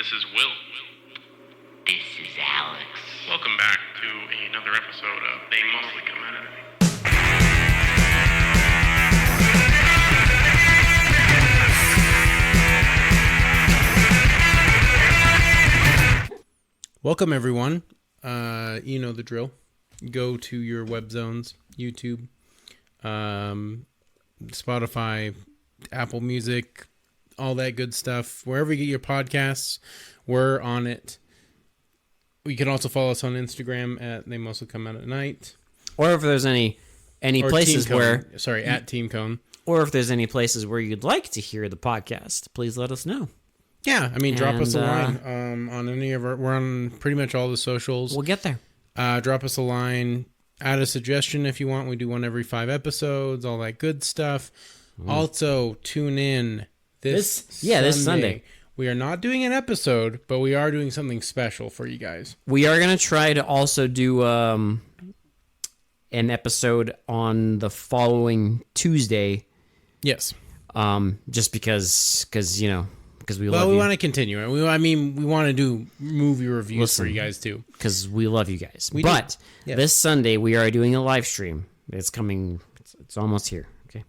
This is Will. This is Alex. Welcome back to another episode of They Mostly Come Out of It. Welcome, everyone. You know the drill. Go to your web zones, YouTube, Spotify, Apple Music, all that good stuff. Wherever you get your podcasts, we're on it. You can also follow us on Instagram at They Mostly Come Out at Night. Or if there's any Or places Team Cone. where... Sorry, at Team Cone. Or if there's any places where you'd like to hear the podcast, please let us know. Yeah, I mean, drop us a And, line on any of our... We're on pretty much all the socials. We'll get there. Drop us a line. Add a suggestion if you want. We do one every 5 episodes, all that good stuff. Also, tune in this Sunday. We are not doing an episode, but we are doing something special for you guys. We are going to try to also do an episode on the following Tuesday. Yes. Just because we love you. Well, we want to continue it. We want to do movie reviews for you guys too. Because we love you guys. Yes. This Sunday, we are doing a live stream. It's coming. It's almost here. Okay.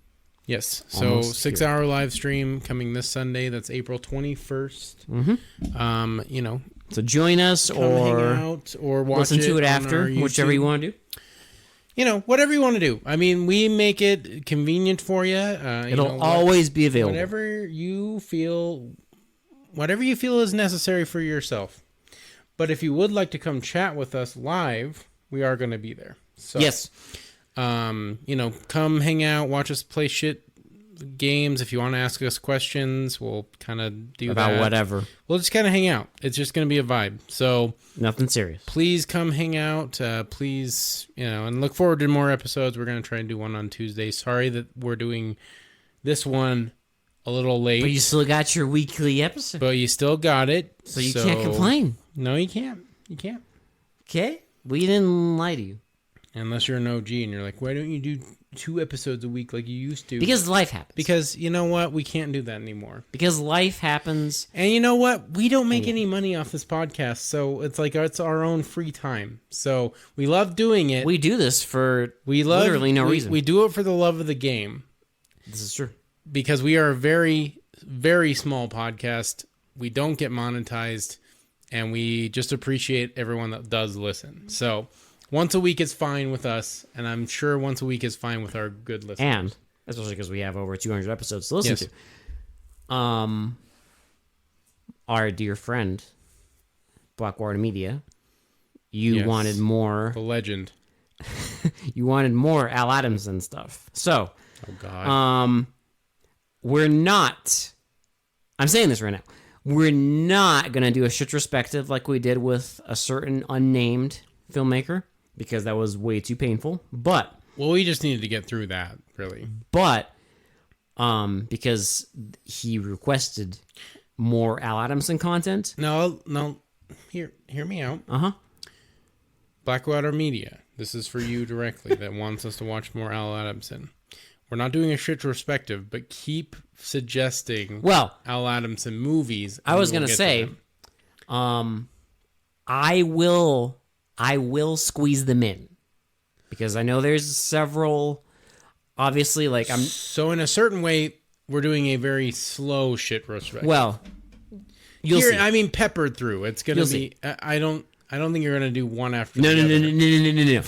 Yes. So Almost 6-hour live stream coming this Sunday. That's April 21st. Mm-hmm. So join us Come hang or out or watch listen to it on after, our whichever you YouTube. want to do. Whatever you want to do. I mean, we make it convenient for you. It'll always be available. Whatever you feel is necessary for yourself. But if you would like to come chat with us live, we are going to be there. So, Yes. Come hang out, watch us play games. If you want to ask us questions, we'll kind of do About that. whatever. We'll just kind of hang out. It's just going to be a vibe. So Nothing serious. please come hang out. Please, and look forward to more episodes. We're going to try and do one on Tuesday. Sorry that we're doing this one a little late. But you still got your weekly episode. But you still got it. So you can't complain. No, you can't. You can't. Okay? We didn't lie to you. Unless you're an OG and you're like, why don't you do 2 episodes a week like you used to? Because life happens. Because you know what? We can't do that anymore. Because life happens. And you know what? We don't make any money off this podcast. So it's like it's our own free time. So we love doing it. We do this for literally no reason. We do it for the love of the game. This is true. Because we are a very, very small podcast. We don't get monetized. And we just appreciate everyone that does listen. So once a week is fine with us. And I'm sure once a week is fine with our good listeners. And, especially because we have over 200 episodes to listen to. Our dear friend, Blackwater Media, you wanted more. The legend. You wanted more Al Adamson stuff. So, Oh, God. we're not. I'm saying this right now. We're not going to do a retrospective like we did with a certain unnamed filmmaker because that was way too painful. But Well, we just needed to get through that, really. Because he requested more Al Adamson content. No. Hear me out. Uh-huh. Blackwater Media. This is for you directly that wants us to watch more Al Adamson. We're not doing a retrospective, but keep suggesting Al Adamson movies. I was going to say, I will squeeze them in because I know there's several. Obviously, So in a certain way, we're doing a very slow shit retrospective. Well, you'll see. I mean, peppered through. It's gonna You'll be. I don't think you're gonna do one after No, the other.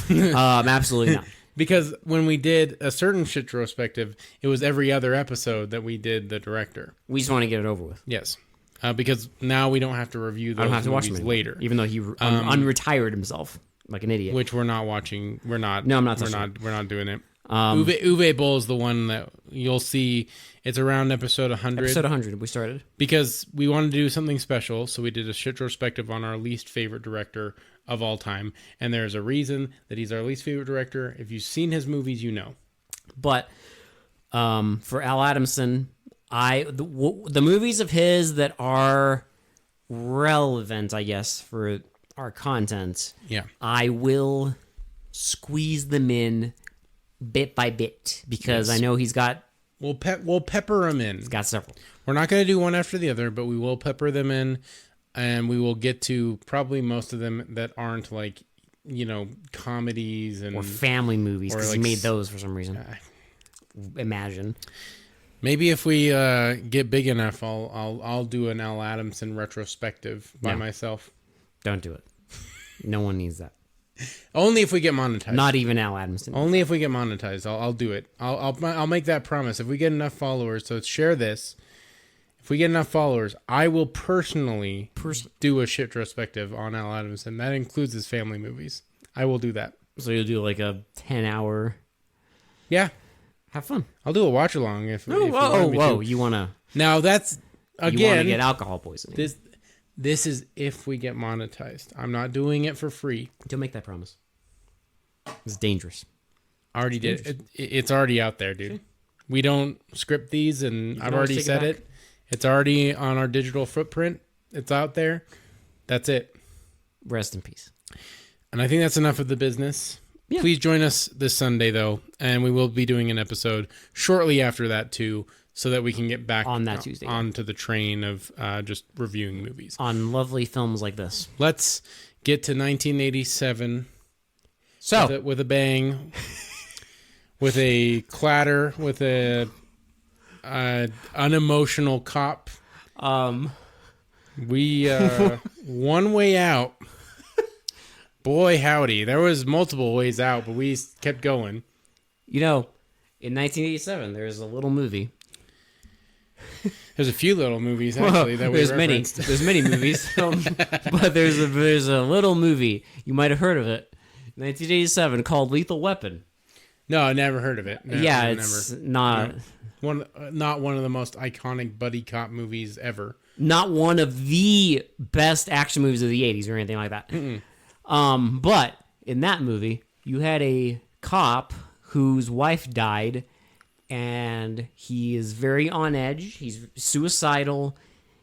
no. Absolutely not. Because when we did a certain shit retrospective, it was every other episode that we did the director. We just want to get it over with. Yes. Because now we don't have to review those I don't have to watch movies them later. even though he unretired himself like an idiot. Which we're not watching. We're not. No, I'm not We're touching not. We're not doing it. Uwe Boll is the one that you'll see. It's around episode 100. Episode 100, we started. Because we wanted to do something special, so we did a shit retrospective on our least favorite director of all time. And there's a reason that he's our least favorite director. If you've seen his movies, you know. But for Al Adamson, the movies of his that are relevant, I guess, for our content, Yeah. I will squeeze them in bit by bit because I know he's got We'll pepper them in. several. We're not going to do one after the other, but we will pepper them in. and we will get to probably most of them that aren't like, comedies and or family movies, or because like he made those for some reason. Imagine. Maybe if we get big enough, I'll do an Al Adamson retrospective by myself. Don't do it. No one needs that. Only if we get monetized. Not even Al Adamson. Only if we get monetized. I'll do it. I'll make that promise. If we get enough followers, so share this. If we get enough followers, I will personally do a retrospective on Al Adamson. That includes his family movies. I will do that. So you'll do like a 10-hour. Yeah. Have fun. I'll do a watch along if you want to. Now that's again. You want to get alcohol poisoning. This is if we get monetized. I'm not doing it for free. Don't make that promise. It's dangerous. Already did. It's already out there, dude. We don't script these, and I've already said it. It's already on our digital footprint. It's out there. That's it. Rest in peace. And I think that's enough of the business. Yeah. Please join us this Sunday, though, and we will be doing an episode shortly after that, too, so that we can get back on that Tuesday onto the train of just reviewing movies. On lovely films like this. Let's get to 1987 with a bang, with a clatter, with a unemotional cop. We One Way Out. Boy, howdy. There was multiple ways out, but we kept going. In 1987, there's a little movie. There's a few little movies, actually, that we referenced. There's many movies, but there's a little movie. You might have heard of it. 1987, called Lethal Weapon. No, I never heard of it. No, it's not... Not one of the most iconic buddy cop movies ever. Not one of the best action movies of the 80s or anything like that. Mm-mm. But in that movie, you had a cop whose wife died, and he is very on edge. He's suicidal.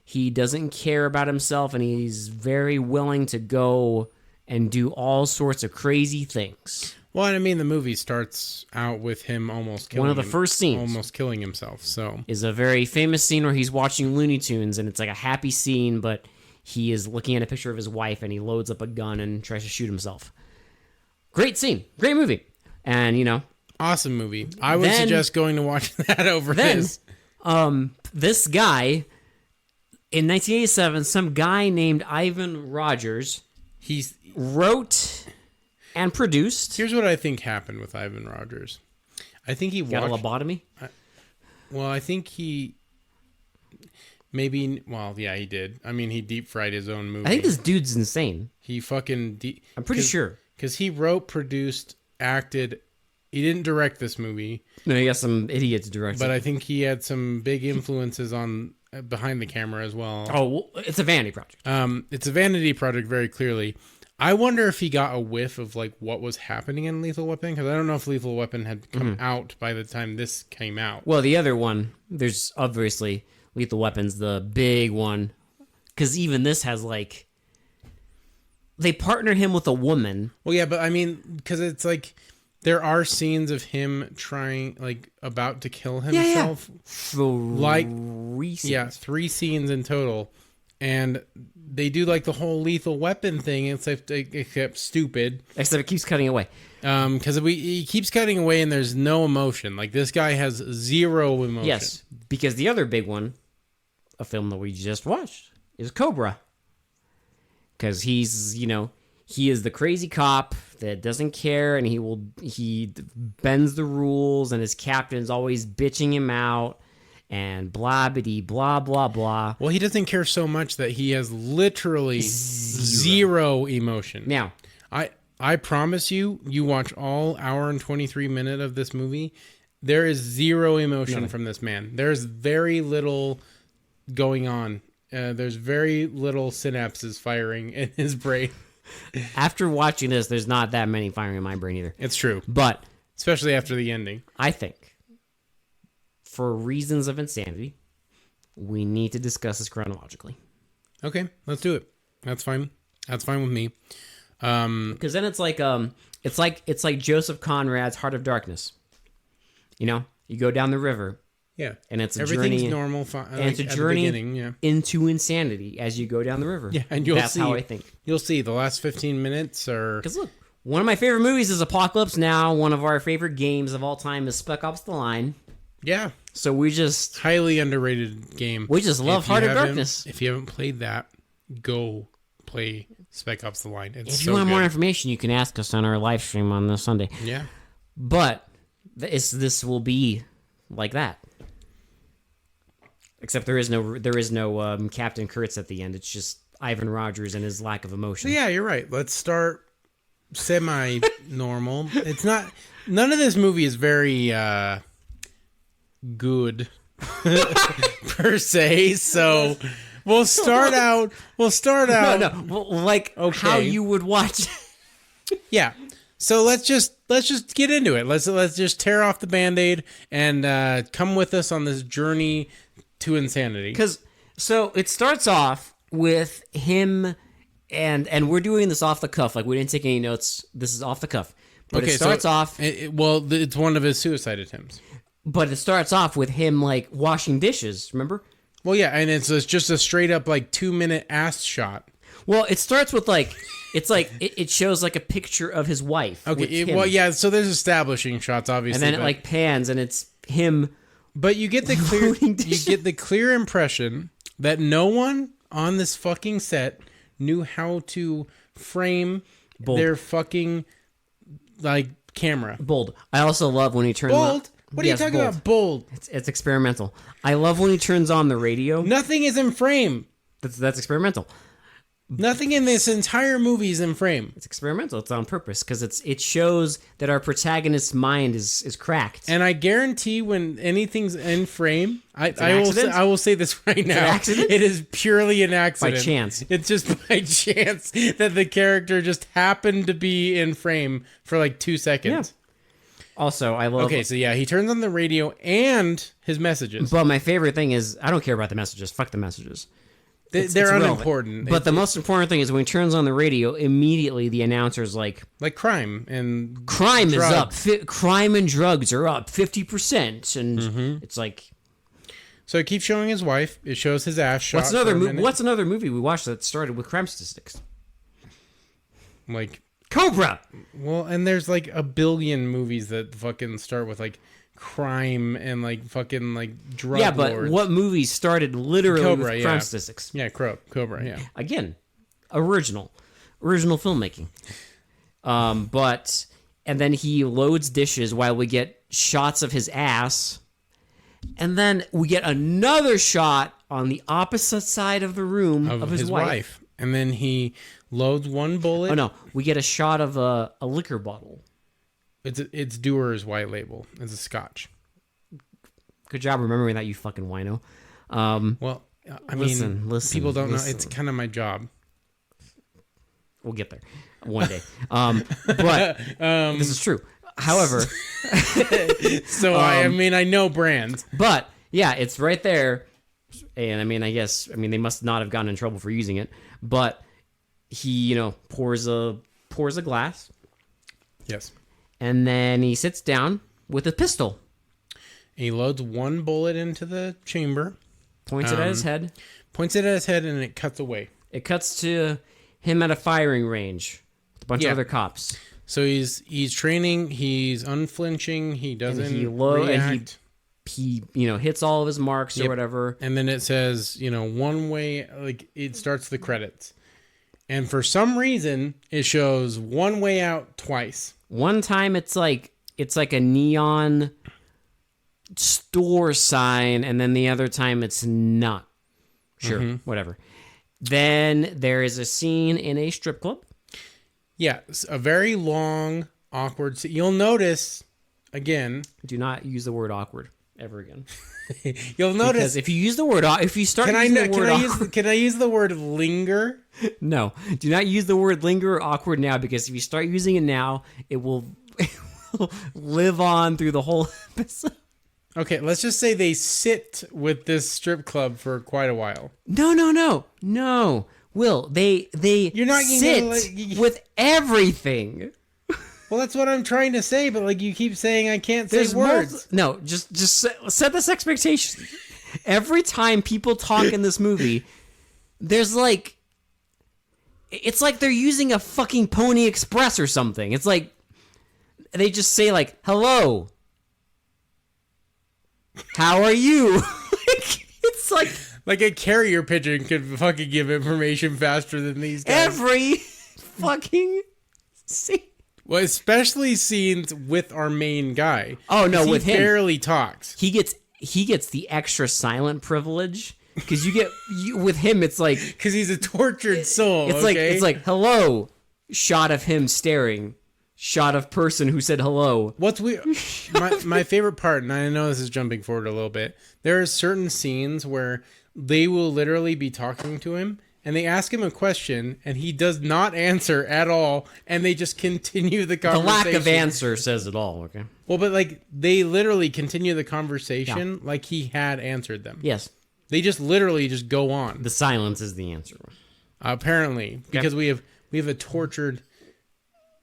He doesn't care about himself, and he's very willing to go and do all sorts of crazy things. Well, I mean, the movie starts out with him almost killing one of the first scenes almost killing himself. So is a very famous scene where he's watching Looney Tunes, and it's like a happy scene, but he is looking at a picture of his wife, and he loads up a gun and tries to shoot himself. Great scene. Great movie. And, awesome movie. I would suggest going to watch that over this. This guy, in 1987, some guy named Ivan Rogers, he wrote and produced. Here's what I think happened with Ivan Rogers. I think he got a lobotomy? I think he... Maybe, he did. I mean, he deep fried his own movie. I think this dude's insane. He fucking... I'm pretty sure. Because he wrote, produced, acted... He didn't direct this movie. No, he got some idiot to direct it. But I think he had some big influences on behind the camera as well. Oh, well, it's a vanity project. It's a vanity project, very clearly. I wonder if he got a whiff of like what was happening in Lethal Weapon, because I don't know if Lethal Weapon had come out by the time this came out. Well, the other one, there's obviously... Lethal Weapon's the big one, because even this has like they partner him with a woman. Well, yeah, but I mean, because it's like there are scenes of him trying, like, about to kill himself. Like 3 scenes. Yeah, 3 scenes in total, and they do like the whole Lethal Weapon thing. It's like except stupid. Except it keeps cutting away. Because he keeps cutting away, and there's no emotion. Like this guy has 0 emotion. Yes, because the other big one, a film that we just watched, is Cobra. Because he's, he is the crazy cop that doesn't care, and he bends the rules, and his captain's always bitching him out, and blah bitty blah blah blah. Well, he doesn't care so much that he has literally zero emotion. Now, I promise you watch all hour and 23 minute of this movie, there is 0 emotion from this man. There's very little going on. There's very little synapses firing in his brain. After watching this, there's not that many firing in my brain either. It's true. But especially after the ending. I think, for reasons of insanity, we need to discuss this chronologically. Okay, let's do it. That's fine. That's fine with me. Because then it's like Joseph Conrad's Heart of Darkness. You go down the river, Yeah. And it's a Everything's journey, normal. and it's a journey into insanity as you go down the river. Yeah, and you'll That's see. how I think. You'll see the last 15 minutes are. Because look, one of my favorite movies is Apocalypse Now. One of our favorite games of all time is Spec Ops: The Line. Yeah. So we just Highly underrated game. We just love Heart of Darkness. If you haven't played that, go play Spec Ops: The Line. It's if you want more information, you can ask us on our live stream on this Sunday. Yeah. But this will be like that. Except there is no Captain Kurtz at the end. It's just Ivan Rogers and his lack of emotion. So yeah, you're right. Let's start semi-normal. It's not. None of this movie is very good per se. So we'll start out. No. Well, like Okay. how you would watch. Yeah. So let's just get into it. Let's just tear off the Band-Aid and come with us on this journey to insanity. Because so it starts off with him, and we're doing this off the cuff. Like we didn't take any notes. This is off the cuff. But it starts off. It's one of his suicide attempts. But it starts off with him like washing dishes. Remember? Well, yeah, and it's just a straight up like 2-minute ass shot. Well, it starts with like it shows like a picture of his wife. Okay, well, yeah. So there's establishing shots, obviously, and then it like pans, and it's him. But you get the clear impression that no one on this fucking set knew how to frame their fucking like camera. Bold. I also love when he turns Bold. What are you talking about? Bold. It's experimental. I love when he turns on the radio. Nothing is in frame. That's experimental. Nothing in this entire movie is in frame. It's experimental. It's on purpose because it shows that our protagonist's mind is cracked. And I guarantee when anything's in frame, I will say this right now. An accident? It is purely an accident. By chance. It's just by chance that the character just happened to be in frame for like 2 seconds. Yeah. Also, I love. Okay, so yeah, he turns on the radio and his messages. But my favorite thing is I don't care about the messages. Fuck the messages. They're unimportant. But the most important thing is when he turns on the radio, immediately the announcer's like crime and crime drugs. is up. Crime and drugs are up 50%, and it's like. So it keeps showing his wife. It shows his ass shot. What's another movie we watched that started with crime statistics? Like Cobra. Well, and there's like a billion movies that fucking start with like crime and like fucking like drug Yeah, but lords. what movie started literally Cobra, with crime statistics? Yeah, Cobra, yeah. Again, original filmmaking. And then he loads dishes while we get shots of his ass. And then we get another shot on the opposite side of the room of his wife. And then he loads one bullet. Oh no, we get a shot of a liquor bottle. It's Dewar's White Label. It's a Scotch. Good job remembering that, you fucking wino. Well, I mean, people don't know. It's kind of my job. We'll get there one day. But this is true. However, so I know brands. But yeah, it's right there. And I mean, they must not have gotten in trouble for using it. But he, pours a glass. Yes. And then he sits down with a pistol. He loads one bullet into the chamber. Points it at his head. And it cuts away. It cuts to him at a firing range with a bunch of other cops. So he's training. He's unflinching. He doesn't react. He hits all of his marks or whatever. And then it says, one way, like it starts the credits. And for some reason, it shows one way out twice. One time it's like a neon store sign, and then the other time it's not. Sure, whatever. Then there is a scene in a strip club. Yeah, a very long, awkward scene. You'll notice, again... Do not use the word awkward ever again. You'll notice... Because if you use the word... If you start using the word awkward... Can I use the word linger? No. Do not use the word linger or awkward now, because if you start using it now, it will live on through the whole episode. Okay, let's just say they sit with this strip club for quite a while. No. Will, they You're not sit with everything. Well, that's what I'm trying to say, but like you keep saying I can't say words. No, just set this expectation. Every time people talk in this movie, there's like, it's like they're using a fucking Pony Express or something. It's like they just say like, "Hello, how are you?" It's like a carrier pigeon could fucking give information faster than these guys. every fucking scene. Well, especially scenes with our main guy. Oh no, he with him barely talks. He gets the extra silent privilege because with him it's like Because he's a tortured soul. it's like hello, shot of him staring, shot of person who said hello. What's weird? My favorite part, and I know this is jumping forward a little bit. There are certain scenes where they will literally be talking to him, and they ask him a question, and he does not answer at all, and they just continue the The conversation. lack of answer says it all. Okay. Well, but like they literally continue the conversation like he had answered them. Yes, They just literally just go on. the silence is the answer. Apparently, because we have a tortured.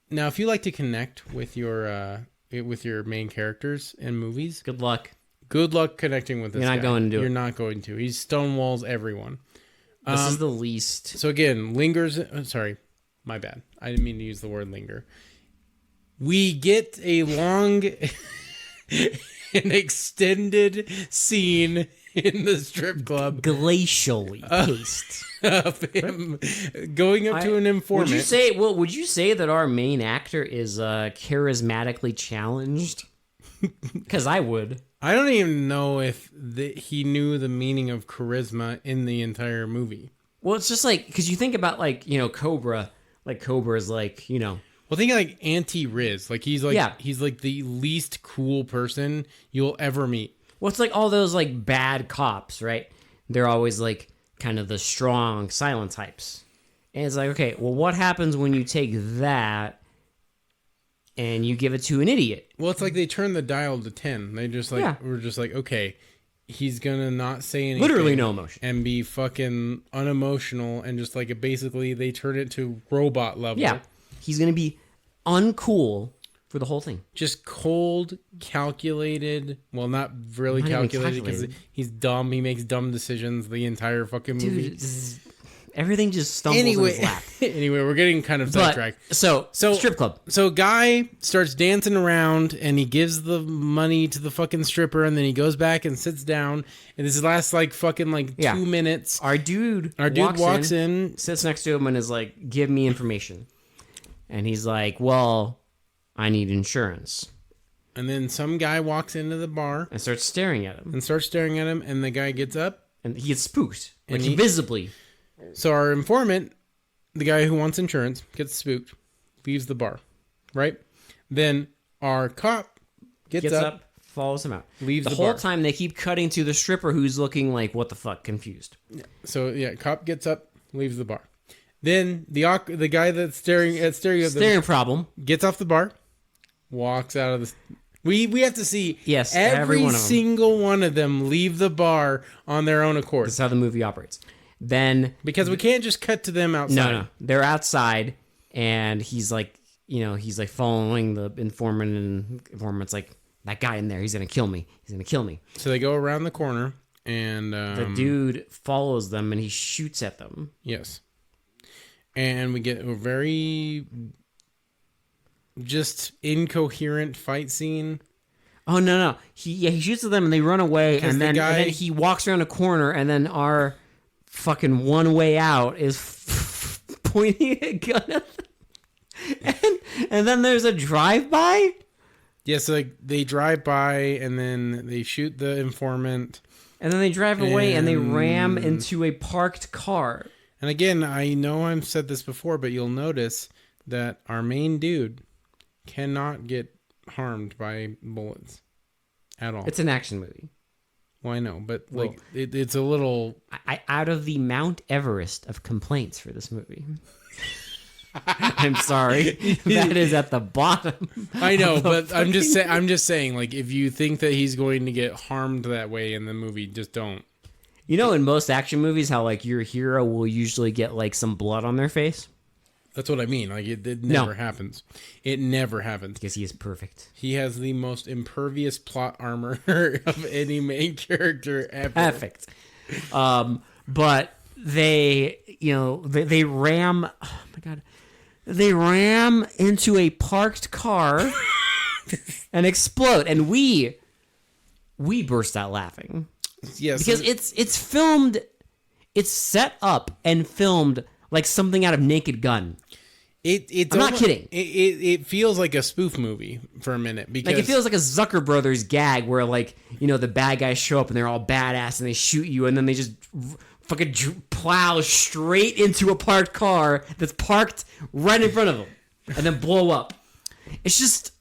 Now, if you like to connect with your main characters in movies, Good luck. good luck connecting with this You're not guy. going to do it. You're not going to. He stonewalls everyone. This is the least. So again, lingers. Sorry, my bad. I didn't mean to use the word linger. We get a long and extended scene in the strip club Glacially paced. of him going up to an informant. Would you say that our main actor is charismatically challenged? Because I would. I don't even know if he knew the meaning of charisma in the entire movie. Well, it's just like, because you think about like, Cobra. Like Cobra is like, Well, think of like anti-Riz. Like he's like the least cool person you'll ever meet. well, it's like all those like bad cops, right? They're always like kind of the strong, silent types. And it's like, okay, well, what happens when you take that and you give it to an idiot? Well, it's like they turned the dial to 10. They just like Yeah. were just like, okay, he's gonna not say anything, Literally no emotion. and be fucking unemotional, and just like basically they turn it to robot level. Yeah. He's going to be uncool for the whole thing. Just cold, calculated. Well, not really Not even calculated because calculated. he's dumb. He makes dumb decisions the entire fucking movie. Dude, everything just stumbles in his lap. Anyway, we're getting kind of sidetracked. So, strip club. So guy starts dancing around and he gives the money to the fucking stripper, and then he goes back and sits down, and this lasts like fucking 2 minutes. Our dude Walks in, sits next to him and is like, give me information. And he's like, well, I need insurance. and then some guy walks into the bar And starts staring at him. and starts staring at him, and the guy gets up. And he gets spooked. Like, And he- visibly. So our informant, the guy who wants insurance, gets spooked, leaves the bar, right? Then our cop gets up, follows him out. leaves The the whole bar. time they keep cutting to the stripper who's looking like, what the fuck, confused. So yeah, cop gets up, leaves the bar. Then the guy that's staring at them Staring problem. gets off the bar, walks out of the. We have to see Yes, every every one of them. single one of them leave the bar on their own accord, That's how the movie operates. Then because we can't just cut to them outside. no, they're outside, and he's like, he's like following the informant, and informant's like, that guy in there, he's gonna kill me. He's gonna kill me. So they go around the corner, and The dude follows them, and he shoots at them. yes, and we get a very just incoherent fight scene. Oh no! He shoots at them, and they run away, 'Cause and the then guy- he walks around a corner, and then our fucking one way out is pointing a gun at them. And then there's a drive-by. Yeah, so like they drive by, and then they shoot the informant. And then they drive away, and they And- ram into a parked car. And again, I know I've said this before, but you'll notice that our main dude cannot get harmed by bullets at all. It's an action movie. Well, I know, but like it's a little. Out of the Mount Everest of complaints for this movie. I'm sorry, that is at the bottom. I know, but I'm just saying, like, if you think that he's going to get harmed that way in the movie, just don't. In most action movies, how like your hero will usually get like some blood on their face. That's what I mean. Like it never happens. It never happens. Because he is perfect. He has the most impervious plot armor of any main character ever. Perfect. But they, they ram. Oh my god, they ram into a parked car and explode, and we burst out laughing. Yes, because it's filmed, it's set up and filmed like something out of Naked Gun. I'm not kidding. It feels like a spoof movie for a minute because it feels like a Zucker Brothers gag where the bad guys show up and they're all badass and they shoot you and then they just fucking plow straight into a parked car that's parked right in front of them and then blow up. It's just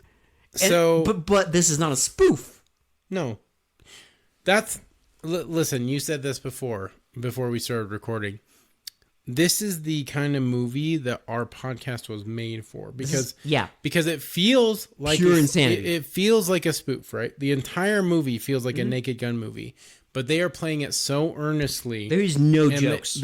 but this is not a spoof. No, listen. You said this before we started recording. This is the kind of movie that our podcast was made for because it feels like pure insanity. It feels like a spoof, right? The entire movie feels like a Naked Gun movie, but they are playing it so earnestly. There's no jokes.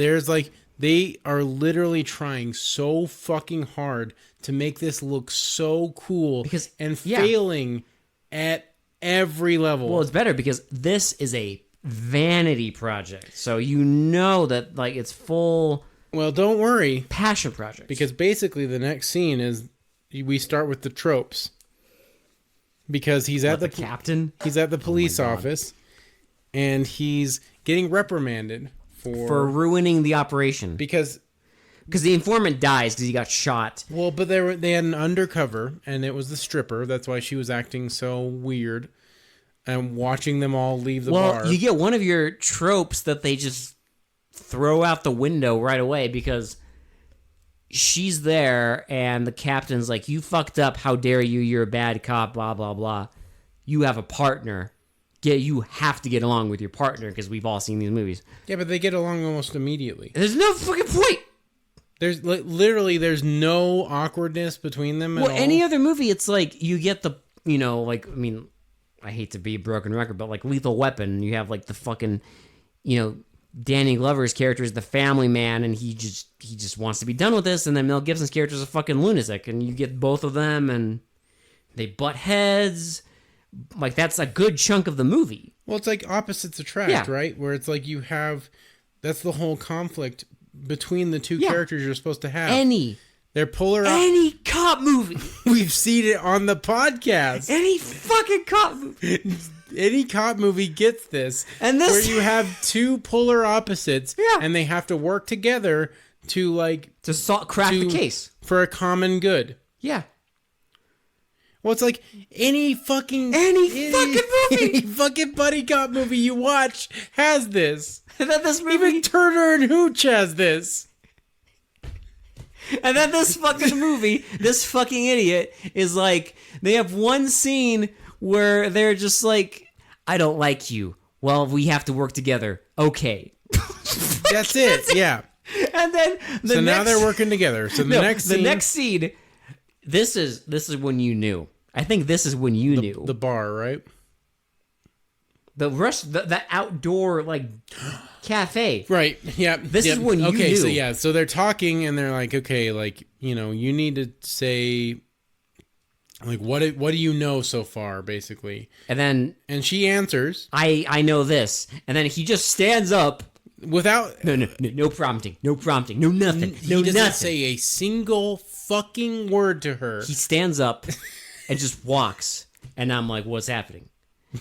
They are literally trying so fucking hard to make this look so cool failing at every level. Well, it's better because this is a vanity project, so that it's full. Well, don't worry, passion project. Because basically, the next scene is we start with the tropes. Because he's at the captain. He's at the police office, and he's getting reprimanded for ruining the operation. Because the informant dies because he got shot. Well, but they had an undercover, and it was the stripper. That's why she was acting so weird. And watching them all leave the bar. Well, you get one of your tropes that they just throw out the window right away because she's there and the captain's like, you fucked up, how dare you, you're a bad cop, blah, blah, blah. You have a partner. You have to get along with your partner because we've all seen these movies. Yeah, but they get along almost immediately. There's no fucking point. There's there's no awkwardness between them at all. Any other movie, it's like you get the, I hate to be a broken record, but like Lethal Weapon, you have like the fucking, Danny Glover's character is the family man, and he just wants to be done with this, and then Mel Gibson's character is a fucking lunatic, and you get both of them, and they butt heads. Like that's a good chunk of the movie. Well, it's like opposites attract, right? Where it's like that's the whole conflict between the two characters you're supposed to have. They're polar. Any cop movie. We've seen it on the podcast. Any fucking cop movie. Any cop movie gets this. And this, where you have two polar opposites, and they have to work together to crack the case for a common good. Yeah. Well, it's like any fucking movie, any fucking buddy cop movie you watch has this. And then this movie, even Turner and Hooch has this. And then this fucking movie, this fucking idiot is like, they have one scene where they're just like, I don't like you. Well, we have to work together. Okay. That's it. Yeah. And then now they're working together. So the next scene, this is when you knew. I think this is when you knew. The bar, right? The outdoor cafe. Right. Yeah. This is when you knew. So they're talking and they're like, okay, you need to say what do you know so far, basically. And she answers, I know this. And then he just stands up without no prompting, no nothing. He doesn't say a single fucking word to her. He stands up and just walks. And I'm like, what's happening?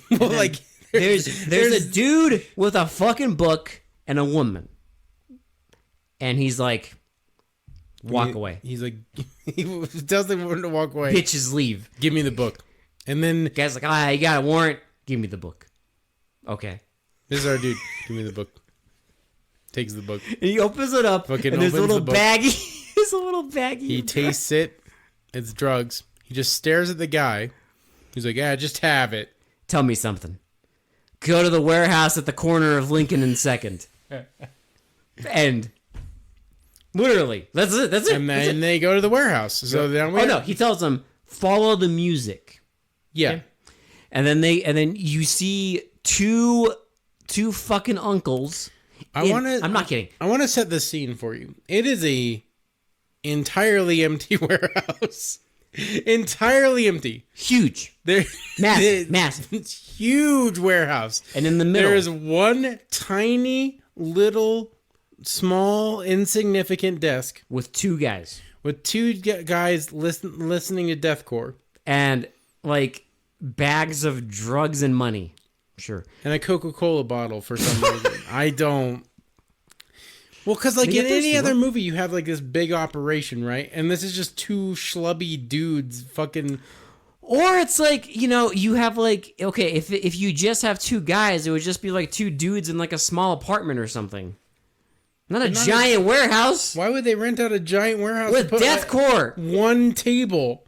Well, There's a dude with a fucking book and a woman. And he's like, walk away. He's like, he tells the woman to walk away. Bitches leave. Give me the book. And then the guy's like, you got a warrant? Give me the book. Okay. This is our dude. Give me the book. Takes the book. And he opens it up. And there's a little baggie. There's a little baggie. He tastes it. It's drugs. He just stares at the guy. He's like, just have it. Tell me something. Go to the warehouse at the corner of Lincoln and 2nd. End. Literally. That's it. And then they go to the warehouse. So then he tells them, follow the music. Yeah. Okay? And then you see two fucking uncles. I'm not kidding. I want to set the scene for you. It is entirely empty warehouse. Entirely empty. Huge. There, Massive. It's huge warehouse. And in the middle. There is one tiny little small insignificant desk with two guys. With two guys listening to deathcore. And like bags of drugs and money. Sure. And a Coca-Cola bottle for some reason. I don't. Well, because like in any other movie, you have like this big operation, right? And this is just two schlubby dudes fucking. Or it's like, you know, you have like, okay, if you just have two guys, it would just be like two dudes in like a small apartment or something. Not a giant warehouse. Why would they rent out a giant warehouse with deathcore? Like one table.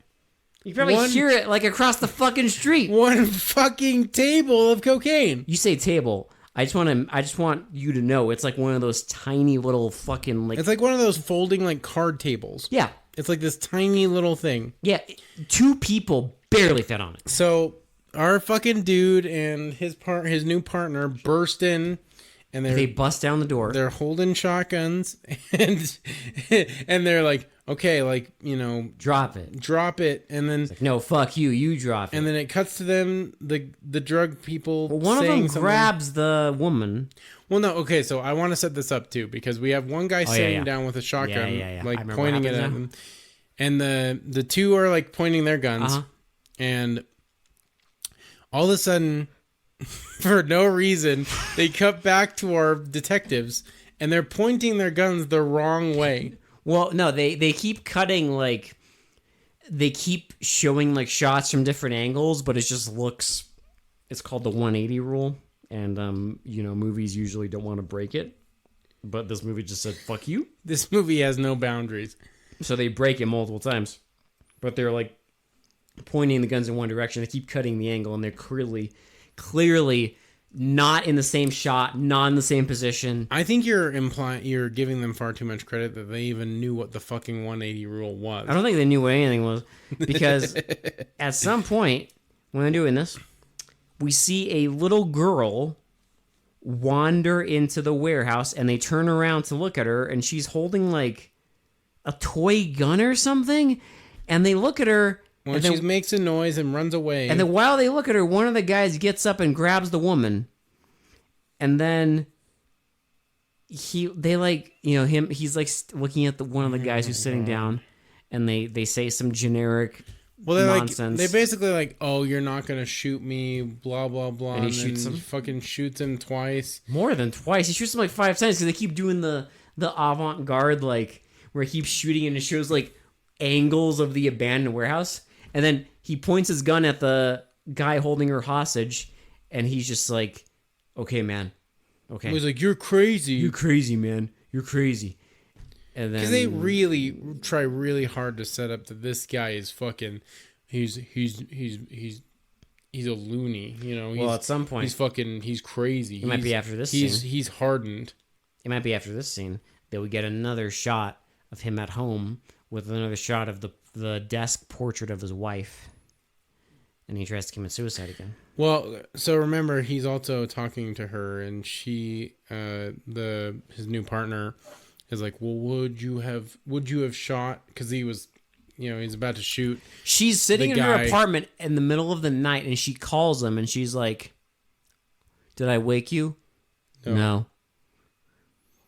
You probably hear it like across the fucking street. One fucking table of cocaine. You say table. I just want you to know it's like one of those tiny little fucking like. It's like one of those folding like card tables. Yeah. It's like this tiny little thing. Yeah. Two people barely fit on it. So our fucking dude and his new partner burst in. And they bust down the door. They're holding shotguns, and they're like, okay, like, you know, drop it, and then like, no, fuck you, you drop it. And then it cuts to them, the drug people. Well, one of them grabs the woman. Well, no, okay, so I want to set this up too because we have one guy sitting down with a shotgun, like pointing it at them, and the two are like pointing their guns, and all of a sudden. For no reason, they cut back to our detectives, and they're pointing their guns the wrong way. Well, no, they keep cutting, like, they keep showing, like, shots from different angles, but it just looks, it's called the 180 rule, and, you know, movies usually don't want to break it, but this movie just said, fuck you. This movie has no boundaries. So they break it multiple times, but they're, like, pointing the guns in one direction, they keep cutting the angle, and they're clearly not in the same shot, not in the same position. I think you're giving them far too much credit that they even knew what the fucking 180 rule was. I don't think they knew what anything was because at some point when they're doing this, we see a little girl wander into the warehouse and they turn around to look at her and she's holding like a toy gun or something and they look at her. When she makes a noise and runs away. And then while they look at her, one of the guys gets up and grabs the woman. And then he's like looking at one of the guys who's sitting down. And they say some generic nonsense. They basically like, oh, you're not going to shoot me, blah, blah, blah. And he shoots him. He fucking shoots him twice. More than twice. He shoots him like 5 times because they keep doing the avant-garde, like, where he keeps shooting and it shows like angles of the abandoned warehouse. And then he points his gun at the guy holding her hostage, and he's just like, okay, man. Okay. He's like, you're crazy. You're crazy, man. You're crazy. And then... Because they really try really hard to set up that this guy is fucking... He's a loony, you know? Well, at some point... He's crazy. It might be after this scene. He's hardened. It might be after this scene that we get another shot of him at home with another shot of the desk portrait of his wife, and he tries to commit suicide again. Well, so remember, he's also talking to her, and she, his new partner, is like, "Well, would you have shot?" Because he was, you know, he's about to shoot. She's sitting in her apartment in the middle of the night, and she calls him, and she's like, "Did I wake you? No.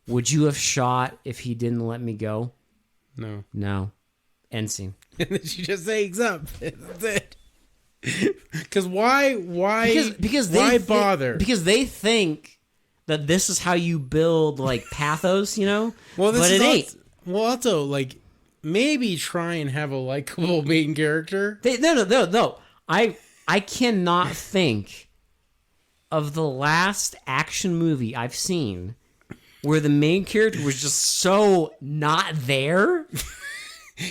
Would you have shot if he didn't let me go? No. End scene." And then she just hangs up. That's it. Because why bother? Because they think that this is how you build like pathos, you know. Well, but it ain't. Well, also like maybe try and have a likable main character. No. I cannot think of the last action movie I've seen where the main character was just so not there.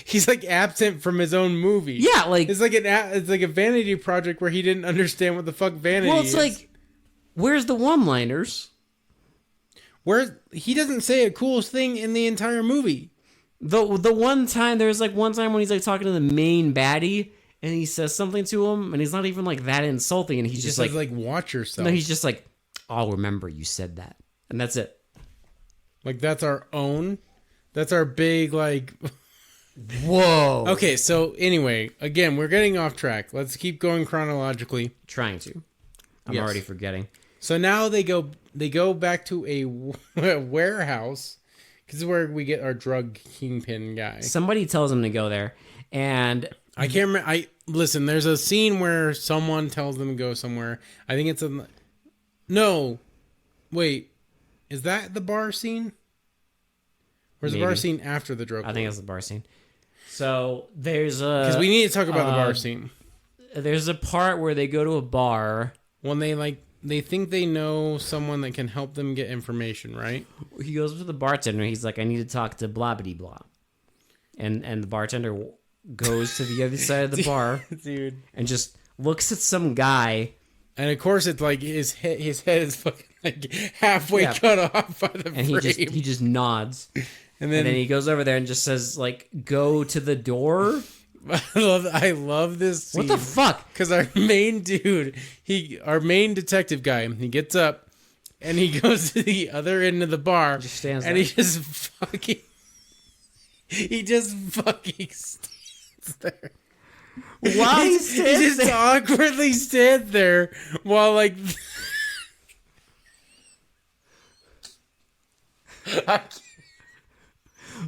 He's like absent from his own movie. Yeah, like it's like a vanity project where he didn't understand what the fuck vanity is. Well, it's like, where's the one-liners? Where he doesn't say a cool thing in the entire movie. The one time there's like one time when he's like talking to the main baddie and he says something to him and he's not even like that insulting and he's just like watch yourself. No, he's just like, I'll remember you said that, and that's it. Like that's our big like. Whoa. Okay, so anyway, again, we're getting off track. Let's keep going chronologically. Trying to. I'm Yes. already forgetting. So now they go back to a warehouse. This is where we get our drug kingpin guy. Somebody tells him to go there, and I can't remember. Listen. There's a scene where someone tells them to go somewhere. I think it's a. No, wait. Is that the bar scene? Or is the bar Maybe. scene after the drug? I think that's the bar scene. So there's a Because we need to talk about the bar scene. There's a part where they go to a bar. When they think they know someone that can help them get information, right? He goes to the bartender. He's like, I need to talk to blah blah blah, and the bartender goes to the other side of the bar, Dude. and just looks at some guy. And of course, it's like his head is fucking like halfway cut off by the And frame. he just nods. And And then he goes over there and just says, like, go to the door. I love this scene. What the fuck? Because our main dude, our main detective guy, he gets up and he goes to the other end of the bar. Just stands and there. he just fucking stands there. Why He he stands just there? awkwardly stands there while like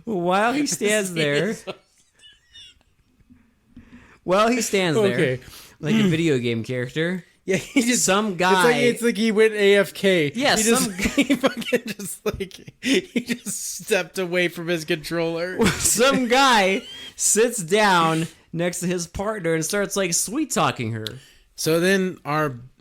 While he stands there. While he stands there. Okay. Like a video game character. Yeah, he just Some guy. It's like he went AFK. Yeah, he some he fucking just like he just stepped away from his controller. Some guy sits down next to his partner and starts like sweet talking her. So then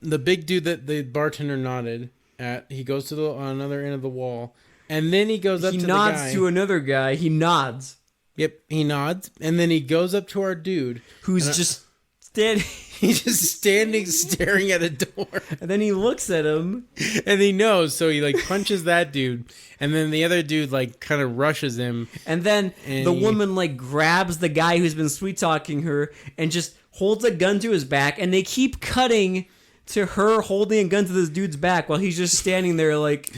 the big dude that the bartender nodded at, he goes to the another end of the wall, and then he goes up He to nods the guy. to another guy. He nods. Yep, he nods, and then he goes up to our dude, Who's just standing. he's just standing staring at a door. And then he looks at him. And he knows, so he like punches that dude, and then the other dude like kind of rushes him. And then And the he- woman like grabs the guy who's been sweet talking her and just holds a gun to his back. And they keep cutting to her holding a gun to this dude's back while he's just standing there like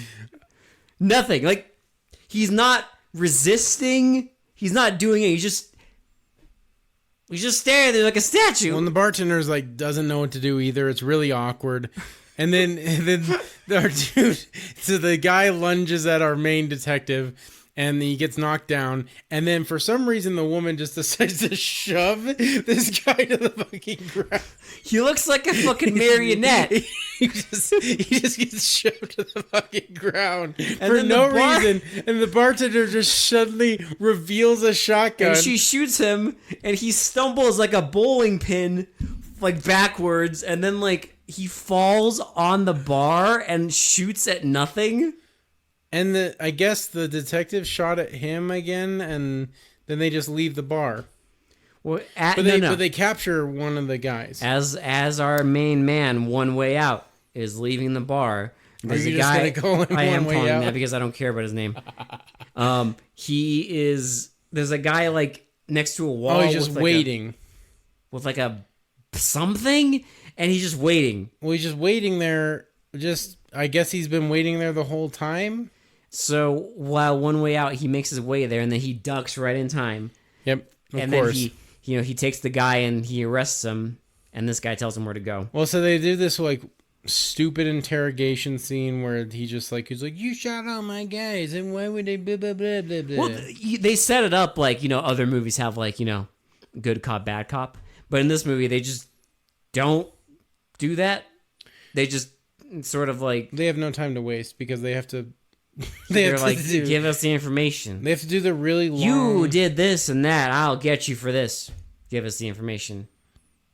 nothing. Like he's not resisting. He's not doing it. He's just standing there like a statue. When the bartender's like doesn't know what to do either, it's really awkward. And then our dude, so the guy lunges at our main detective, and he gets knocked down. And then for some reason, the woman just decides to shove this guy to the fucking ground. He looks like a fucking marionette. He just gets shoved to the fucking ground for then no the bar- reason. And the bartender just suddenly reveals a shotgun. And she shoots him, and he stumbles like a bowling pin, like backwards, and then like he falls on the bar and shoots at nothing. And I guess the detective shot at him again, and then they just leave the bar. Well, But they capture one of the guys. As our main man, one way out, is leaving the bar. There's you a just guy. gonna call him I am One Way calling him Out? that because I don't care about his name. There's a guy like next to a wall. Oh, he's just with, like, waiting. with like a something, and he's just waiting. Well, he's just waiting there. I guess he's been waiting there the whole time. So while one way out, he makes his way there, and then he ducks right in time. Yep, of and course. then he takes the guy and he arrests him, and this guy tells him where to go. Well, so they do this like stupid interrogation scene where he's like, you shot all my guys, and why would they blah blah blah blah blah. Well, they set it up like other movies have like good cop bad cop, but in this movie they just don't do that. They just sort of like They have no time to waste because they have to. they're like give us the information. They have to do the really long. You did this and that. I'll get you for this. Give us the information.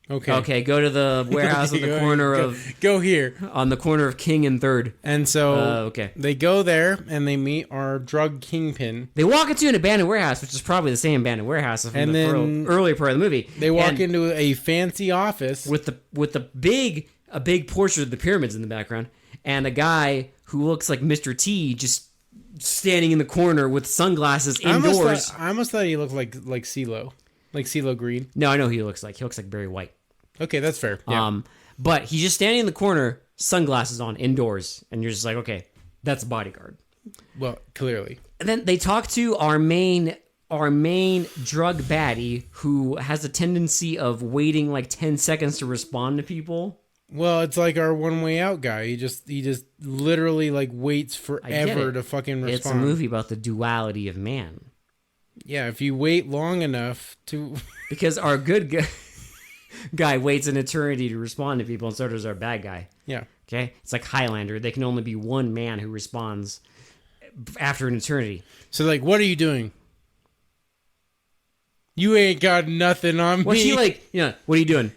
Okay, go to the warehouse on the corner Go here. on the corner of King and Third. And so Okay. they go there and they meet our drug kingpin. They walk into an abandoned warehouse, which is probably the same abandoned warehouse from And the then earlier part of the movie. They walk And into a fancy office. with a big portrait of the pyramids in the background, and a guy who looks like Mr. T just standing in the corner with sunglasses indoors. I almost thought he looked like CeeLo. Like CeeLo Green. No, I know who he looks like. He looks like Barry White. Okay, that's fair. Yeah. But he's just standing in the corner, sunglasses on, indoors, and you're just like, okay, that's a bodyguard. Well, clearly. And then they talk to our main our main drug baddie who has a tendency of waiting like 10 seconds to respond to people. Well, it's like our One Way Out guy. He just literally like waits I get forever it. to fucking respond. It's a movie about the duality of man. Yeah, if you wait long enough to... Because our good guy waits an eternity to respond to people, and so does our bad guy. Yeah. Okay? It's like Highlander. They can only be one man who responds after an eternity. So, like, what are you doing? You ain't got nothing on What's me. he like? What are you doing?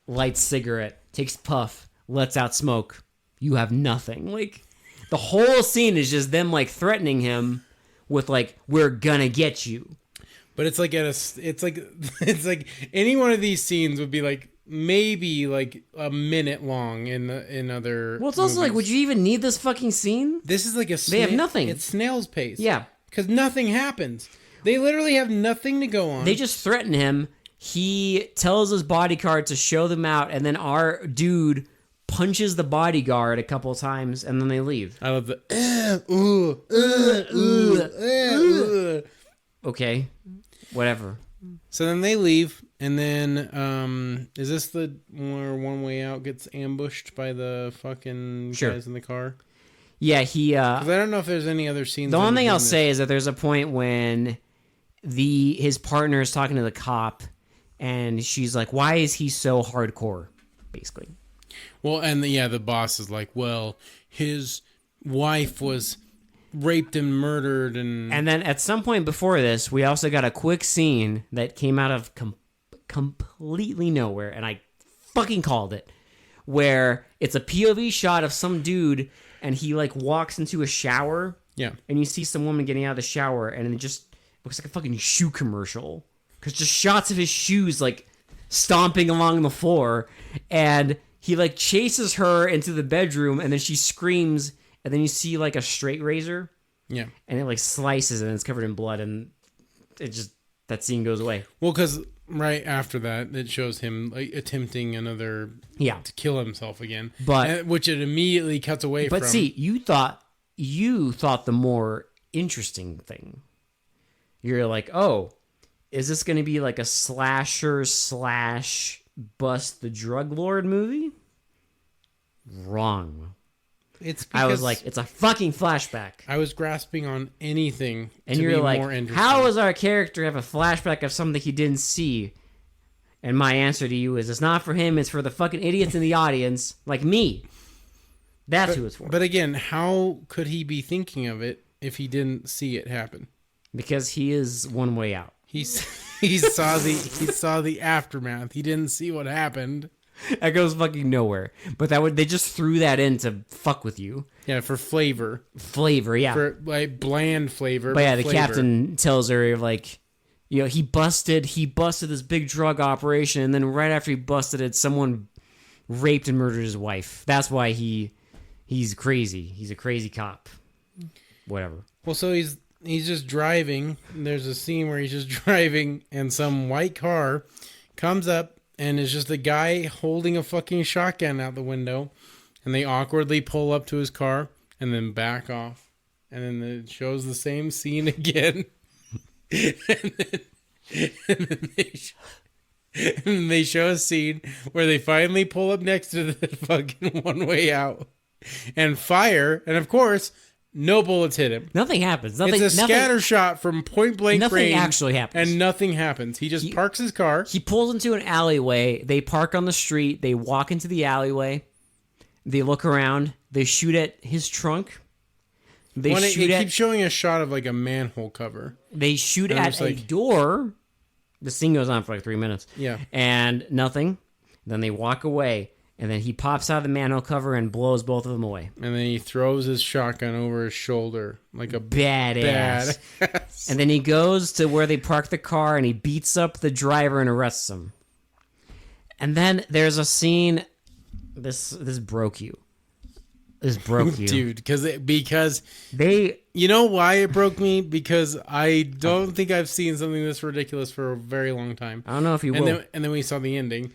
Lights cigarette, takes puff, lets out smoke. You have nothing. Like, the whole scene is just them, like, threatening him with, like, we're gonna get you. But it's like it's like any one of these scenes would be like maybe like a minute long in other. Well, it's also movies. like, would you even need this fucking scene? This is like They have nothing. It's snail's pace. Yeah. Because nothing happens. They literally have nothing to go on. They just threaten him. He tells his bodyguard to show them out, and then our dude punches the bodyguard a couple times, and then they leave. I love the Okay, whatever. So then they leave, and then is this the where One Way Out gets ambushed by the fucking Sure. guys in the car? Yeah, he. 'Cause I don't know if there's any other scenes. The one thing I'll between say is that there's a point when his partner is talking to the cop, and she's like, "Why is he so hardcore?" Basically. Well, and the boss is like, well, his wife was raped and murdered, and And then at some point before this, we also got a quick scene that came out of completely nowhere, and I fucking called it, where it's a POV shot of some dude, and he like walks into a shower, yeah, and you see some woman getting out of the shower, and it just looks like a fucking shoe commercial, because just shots of his shoes like stomping along the floor, and he like chases her into the bedroom, and then she screams, and then you see like a straight razor, yeah. and it like slices, and it's covered in blood, and it just, that scene goes away. Well, because right after that, it shows him like attempting to kill himself again, which it immediately cuts away from. But see, you thought the more interesting thing. You're like, oh, is this going to be like a slasher / bust the drug lord movie? Wrong. It's because I was like, it's a fucking flashback. I was grasping on anything And to you're be like, more interesting. how does our character have a flashback of something he didn't see? And my answer to you is, it's not for him, it's for the fucking idiots in the audience, like me. That's who it's for. But again, how could he be thinking of it if he didn't see it happen? Because he is One Way Out. He saw the aftermath. He didn't see what happened. That goes fucking nowhere. But they just threw that in to fuck with you. Yeah, for flavor. Flavor, yeah. For like bland flavor. But yeah, the flavor. captain tells her like, he busted this big drug operation, and then right after he busted it, someone raped and murdered his wife. That's why he's crazy. He's a crazy cop. Whatever. Well, so he's just driving. There's a scene where he's just driving, and some white car comes up, and it's just a guy holding a fucking shotgun out the window, and they awkwardly pull up to his car and then back off, and then it shows the same scene again, and then they show a scene where they finally pull up next to the fucking One Way Out and fire, and of course, no bullets hit him. Nothing happens. It's a scatter shot from point blank nothing range. actually happens. And nothing happens. He just parks his car. He pulls into an alleyway. They park on the street. They walk into the alleyway. They look around. They shoot at his trunk. It keeps showing a shot of like a manhole cover. They shoot at a door. The scene goes on for like 3 minutes. Yeah. And nothing. Then they walk away. And then he pops out of the manhole cover and blows both of them away. And then he throws his shotgun over his shoulder like a Badass. badass. And then he goes to where they park the car and he beats up the driver and arrests him. And then there's a scene. This broke you. This broke you. Dude, because they... You know why it broke me? Because I don't think I've seen something this ridiculous for a very long time. I don't know if you will. And then we saw the ending.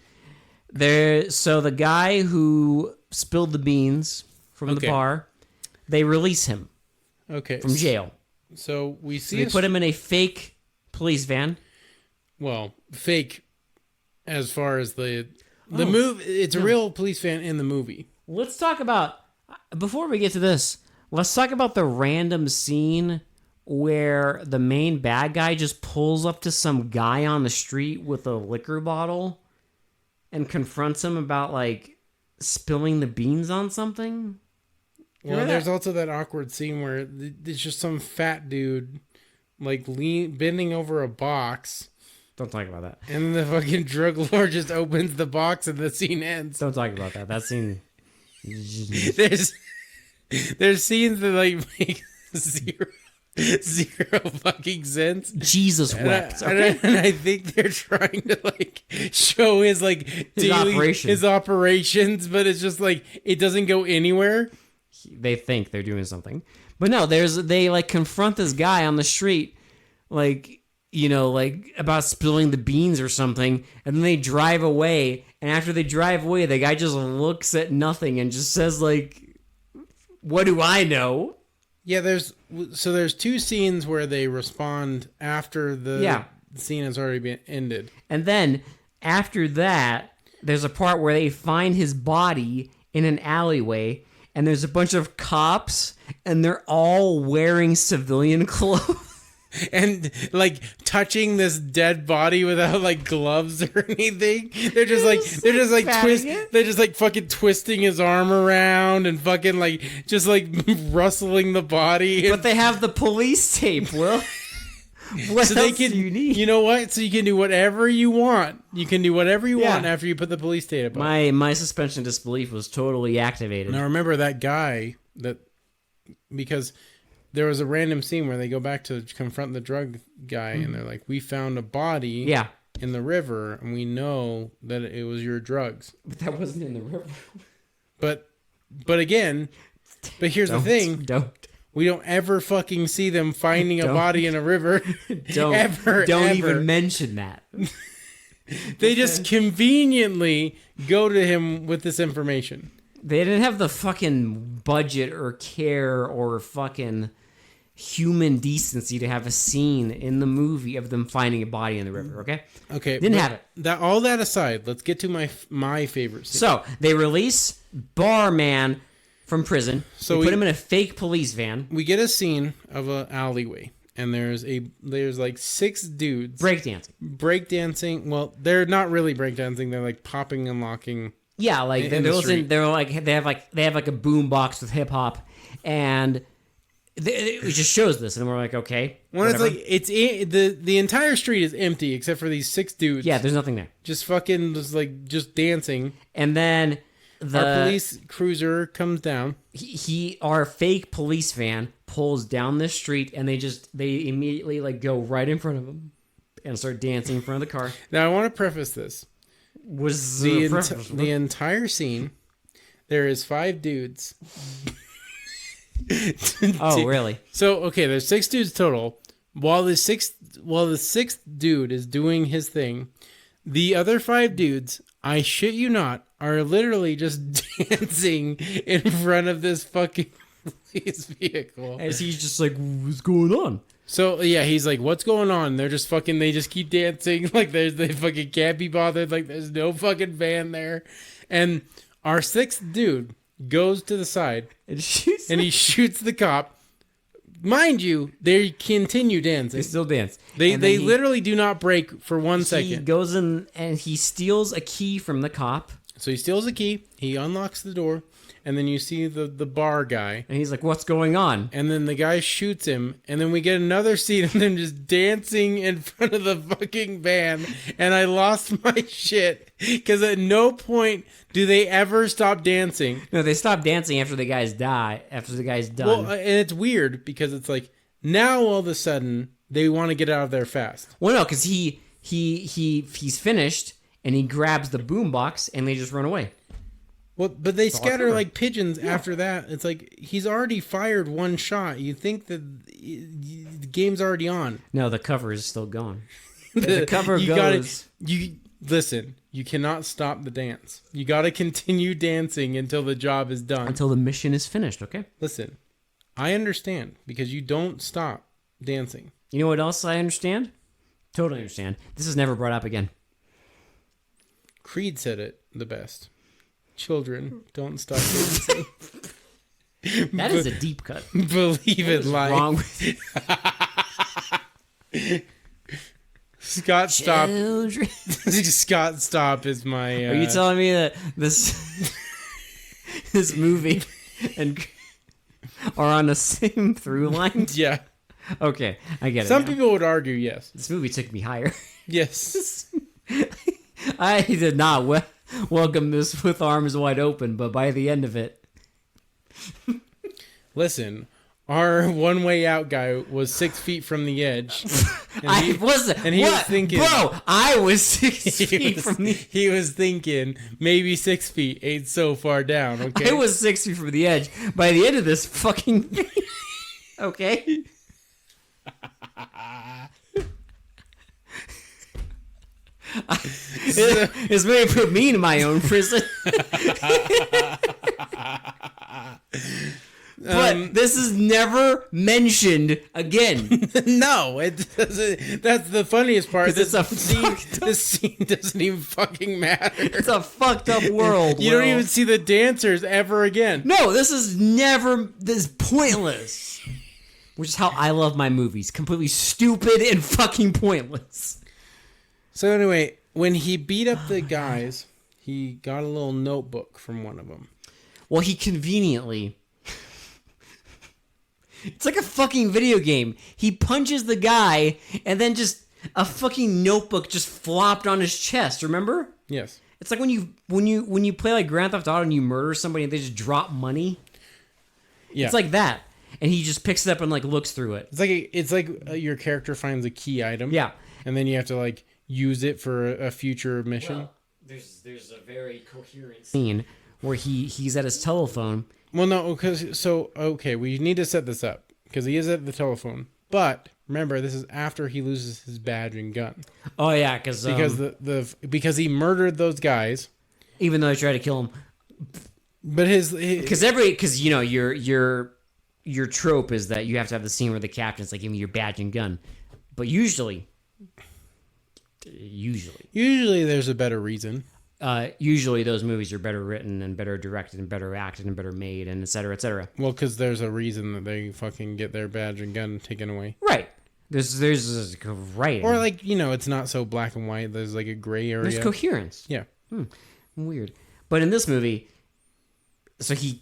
So the guy who spilled the beans from the bar, they release him from jail. So we see They put him in a fake police van. Well, fake as far as the move. It's a real police van in the movie. Let's talk about, before we get to this, let's talk about the random scene where the main bad guy just pulls up to some guy on the street with a liquor bottle and confronts him about, like, spilling the beans on something. Well, there's also that awkward scene where there's just some fat dude, like, bending over a box. Don't talk about that. And the fucking drug lord just opens the box and the scene ends. Don't talk about that. That scene... There's scenes that, like, make zero fucking sense. Jesus wept. And I think they're trying to, like, show his, like, his operations, but it's just like it doesn't go anywhere. They think they're doing something, but no. They like confront this guy on the street, like, you know, like about spilling the beans or something, and then they drive away. And after they drive away, the guy just looks at nothing and just says, like, "What do I know?" Yeah, there's two scenes where they respond after the scene has already been ended. And then after that, there's a part where they find his body in an alleyway, and there's a bunch of cops, and they're all wearing civilian clothes. And, like, touching this dead body without, like, gloves or anything. They're just fucking twisting his arm around and fucking, like, just, like, rustling the body. But they have the police tape, Will. What else do you need? You know what? So you can do whatever you want. You can do whatever you want after you put the police tape on. My suspension of disbelief was totally activated. Now, remember that guy because there was a random scene where they go back to confront the drug guy, and they're like, "We found a body in the river, and we know that it was your drugs." But that wasn't in the river. But here's the thing. We don't ever fucking see them finding a body in a river. Don't even mention that. They just conveniently go to him with this information. They didn't have the fucking budget or care or fucking human decency to have a scene in the movie of them finding a body in the river, okay? Okay. Didn't have it. All that aside, let's get to my favorite scene. So, they release Barman from prison. So we put him in a fake police van. We get a scene of an alleyway, and there's like 6 dudes breakdancing. Well, they're not really breakdancing. They're like popping and locking. Yeah, like they have like a boom box with hip hop, and it just shows this, and we're like, okay. Well, it's like the entire street is empty except for these 6 dudes. Yeah, there's nothing there. Just fucking just dancing, and then our police cruiser comes down. Our fake police van pulls down this street, and they immediately like go right in front of him and start dancing in front of the car. Now I want to preface this. Was the entire scene, there is 5 dudes. Oh, really? So okay, there's 6 dudes total. While the sixth dude is doing his thing, the other 5 dudes, I shit you not, are literally just dancing in front of this fucking police vehicle. As he's just like, what's going on? So, yeah, he's like, what's going on? They're just fucking, they just keep dancing. Like, they fucking can't be bothered. Like, there's no fucking van there. And our 6th dude goes to the side and he shoots the cop. Mind you, they continue dancing. They still dance. They literally do not break for 1 second. He goes in and he steals a key from the cop. So he steals a key. He unlocks the door. And then you see the bar guy. And he's like, what's going on? And then the guy shoots him. And then we get another scene of them just dancing in front of the fucking van. And I lost my shit. Because at no point do they ever stop dancing. No, they stop dancing after the guy's done. Well, and it's weird because it's like, now all of a sudden, they want to get out of there fast. Well, no, because he's finished. And he grabs the boombox and they just run away. Well, but they scatter like pigeons after that. It's like he's already fired 1 shot. You think that the game's already on. No, the cover is still going. The cover goes. Listen, you cannot stop the dance. You got to continue dancing until the job is done. Until the mission is finished, okay? Listen, I understand because you don't stop dancing. You know what else I understand? Totally understand. This is never brought up again. Creed said it the best. Children, don't stop dancing. That is a deep cut. Believe it, life. Wrong with Scott Stop. children. Scott Stop is my. Are you telling me that this this movie and are on the same through line? Yeah. Okay, I get it. Some now. people would argue yes. This movie took me higher. Yes. I did not welcome this with arms wide open, but by the end of it, Listen, our one way out guy was 6 feet from the edge. I wasn't. and he what? was thinking- Bro, I was 6 feet from the. He was thinking maybe 6 feet ain't so far down. Okay. I was 6 feet from the edge. By the end of this fucking. Okay. This movie put me in my own prison. But this is never mentioned again. No, it doesn't. That's the funniest part. 'Cause it's a This scene doesn't even fucking matter. It's a fucked up world. You don't Will. even see the dancers ever again. No, this is never. This is pointless. Which is how I love my movies. Completely stupid and fucking pointless. So anyway, when he beat up the guys, he got a little notebook from one of them. Well, he conveniently. It's like a fucking video game. He punches the guy, and then just a fucking notebook just flopped on his chest. Remember? Yes. It's like when you play like Grand Theft Auto and you murder somebody and they just drop money. Yeah. It's like that, and he just picks it up and like looks through it. It's like your character finds a key item. Yeah. And then you have to like use it for a future mission. Well, there's a very coherent scene where he's at his telephone. Well, no, okay, we need to set this up because he is at the telephone. But remember, this is after he loses his badge and gun Oh yeah, because because he murdered those guys. even though they try to kill him, But because you know your trope is that you have to have the scene where the captain's like, "Give me your badge and gun," but usually there's a better reason. Usually those movies are better written and better directed and better acted and better made and et cetera, et cetera. Well, because there's a reason that they fucking get their badge and gun taken away. Right. There's right. Or like, it's not so black and white. There's like a gray area. There's coherence. Yeah. Weird. But in this movie, so he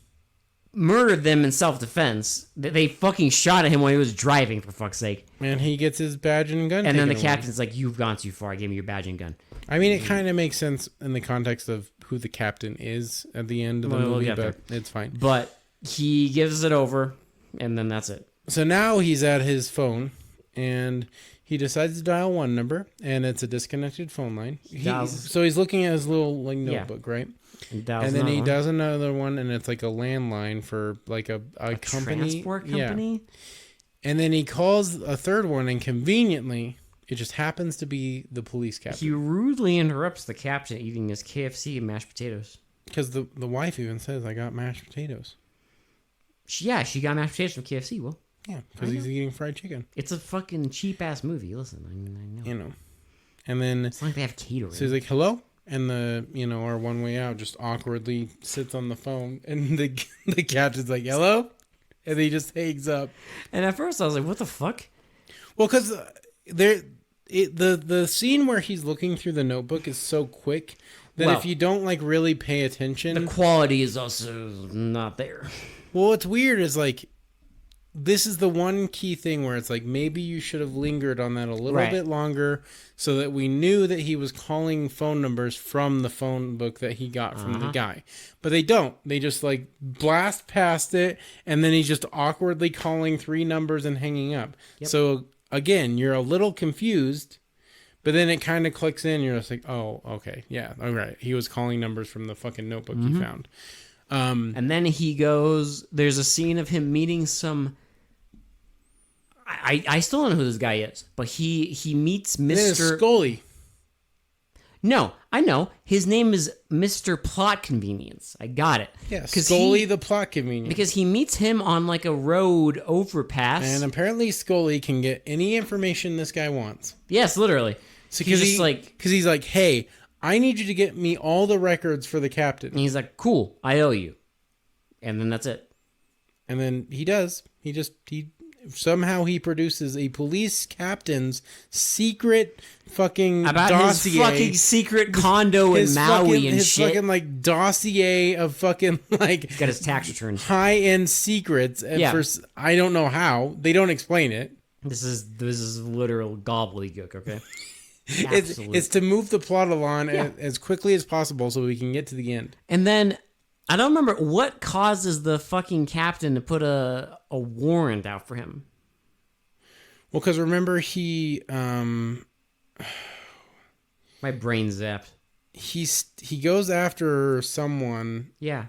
murdered them in self-defense. They fucking shot at him when he was driving, for fuck's sake. And he gets his badge and gun And then the taken away. captain's like, "You've gone too far. Give me your badge and gun." I mean, it kind of makes sense in the context of who the captain is at the end of the We'll movie, get but it's fine. But he gives it over, and then that's it. So now he's at his phone, and he decides to dial one number, and it's a disconnected phone line. So he's looking at his little notebook, right? And then he does another one, and it's like a landline for like a company. Transport company? Yeah. And then he calls a third one, and conveniently, it just happens to be the police captain. He rudely interrupts the captain eating his KFC and mashed potatoes. Because the wife even says, "I got mashed potatoes." She got mashed potatoes from KFC, Will. Yeah, because he's eating fried chicken. It's a fucking cheap-ass movie. Listen, I know. And then It's not like they have catering. so he's like, "Hello?" And our one way out just awkwardly sits on the phone, and the captain's like, "Hello?" And he just hangs up. And at first I was like, what the fuck? Well, because the scene where he's looking through the notebook is so quick that if you don't like really pay attention, The quality is also not there. well, what's weird is like this is the one key thing where it's like maybe you should have lingered on that a little Right. bit longer so that we knew that he was calling phone numbers from the phone book that he got from the guy. But they don't. They just like blast past it, and then he's just awkwardly calling 3 numbers and hanging up. Yep. So again, you're a little confused, but then it kind of clicks in. You're just like, oh, okay, yeah, all right. He was calling numbers from the fucking notebook he found. And then he goes, there's a scene of him meeting some... I still don't know who this guy is, but he meets Then it's Mr. Scully. No, I know. His name is Mr. Plot Convenience. I got it. Yeah, Scully the plot convenience. Because he meets him on like a road overpass. And apparently Scully can get any information this guy wants. Yes, literally. So He's just because he's like, hey, I need you to get me all the records for the captain. And he's like, cool, I owe you. And then that's it. And then he does. Somehow he produces a police captain's secret fucking about dossier. His fucking secret condo in Maui and his shit. His fucking like dossier of fucking like He's got his tax returns. High-end secrets. And I don't know how. They don't explain it. This is literal gobbledygook, okay? It's to move the plot along as quickly as possible so we can get to the end. And then I don't remember what causes the fucking captain to put a warrant out for him. Well, because remember he my brain zapped. He goes after someone. Yeah.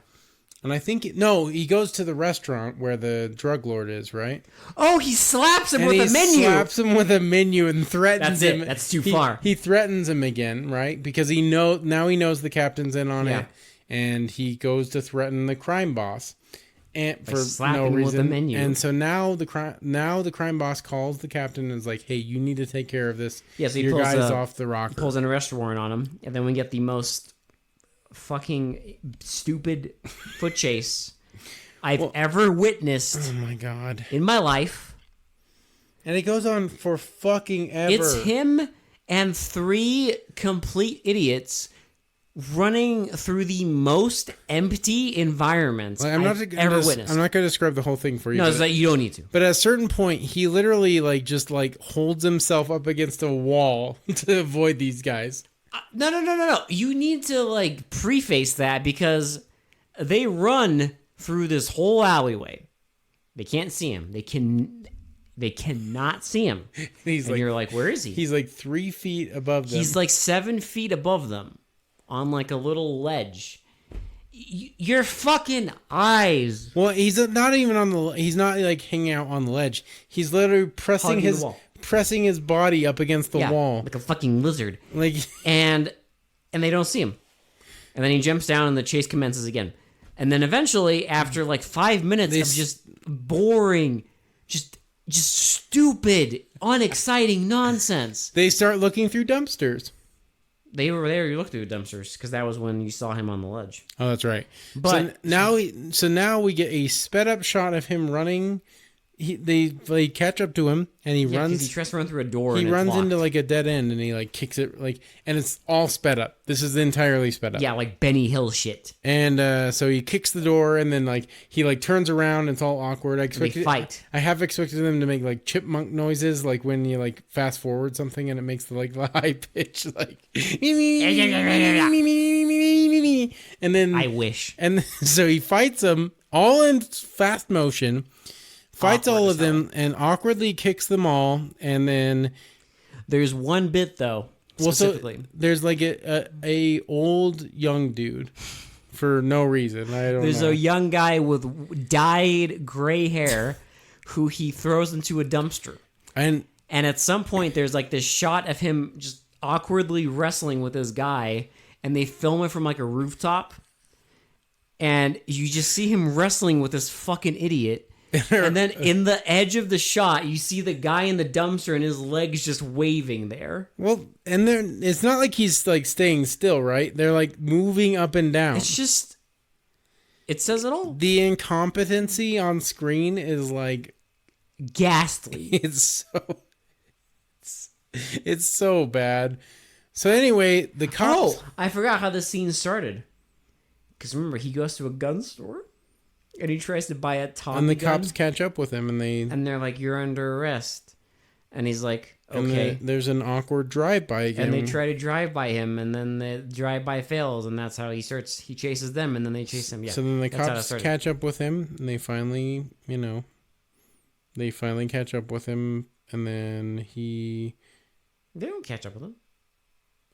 And I think he goes to the restaurant where the drug lord is, right? Oh, he slaps him with a menu. He slaps him with a menu and threatens him. That's too far. He threatens him again, right? Because he knows the captain's in on it, and he goes to threaten the crime boss, and for no reason. With the menu. And so now the crime boss calls the captain and is like, "Hey, you need to take care of this. Yeah, so your guy's off the rocker." Pulls an arrest warrant on him, and then we get the most fucking stupid foot chase I've ever witnessed. Oh my god! In my life, and it goes on for fucking ever. It's him and 3 complete idiots running through the most empty environments I've ever witnessed. I'm not going to describe the whole thing for you. No, it's like you don't need to. But at a certain point, he literally just holds himself up against a wall to avoid these guys. No. You need to preface that because they run through this whole alleyway. They can't see him. They cannot see him. You're like, where is he? He's 3 feet above them. He's 7 feet above them on a little ledge. Your fucking eyes. Well, he's not even on the. He's not hanging out on the ledge. He's literally pressing his body up against the wall like a fucking lizard. And they don't see him. And then he jumps down and the chase commences again. And then eventually, after 5 minutes of just boring, just stupid, unexciting nonsense, they start looking through dumpsters. They were there. You looked through dumpsters because that was when you saw him on the ledge. Oh, that's right. But now we get a sped up shot of him running. They catch up to him and he runs. He tries to run through a door. He runs into a dead end and he kicks it and it's all sped up. This is entirely sped up. Yeah, like Benny Hill shit. And so he kicks the door and then he turns around. And it's all awkward. They fight. I have expected them to make chipmunk noises when you fast forward something and it makes the high pitch and then I wish. And so he fights them all in fast motion. Fights all of them and awkwardly kicks them all, and then there's one bit though. Specifically, there's a old young dude for no reason. There's a young guy with dyed gray hair who he throws into a dumpster, and at some point there's this shot of him just awkwardly wrestling with this guy, and they film it from a rooftop, and you just see him wrestling with this fucking idiot. And then in the edge of the shot, you see the guy in the dumpster and his legs just waving there. Well, and then it's not like he's staying still, right? They're moving up and down. It's just, it says it all. The incompetency on screen is ghastly. It's so bad. So anyway, the cops. Oh, I forgot how the scene started. Because remember, he goes to a gun store. And he tries to buy a Tommy gun. And the cops catch up with him, and they're like, "You're under arrest." And he's like, "Okay." There's an awkward drive-by again. And they try to drive by him, and then the drive-by fails, and that's how he chases them, and then they chase him. Yeah. So then the cops catch up with him, and they finally catch up with him, and then he. They don't catch up with him.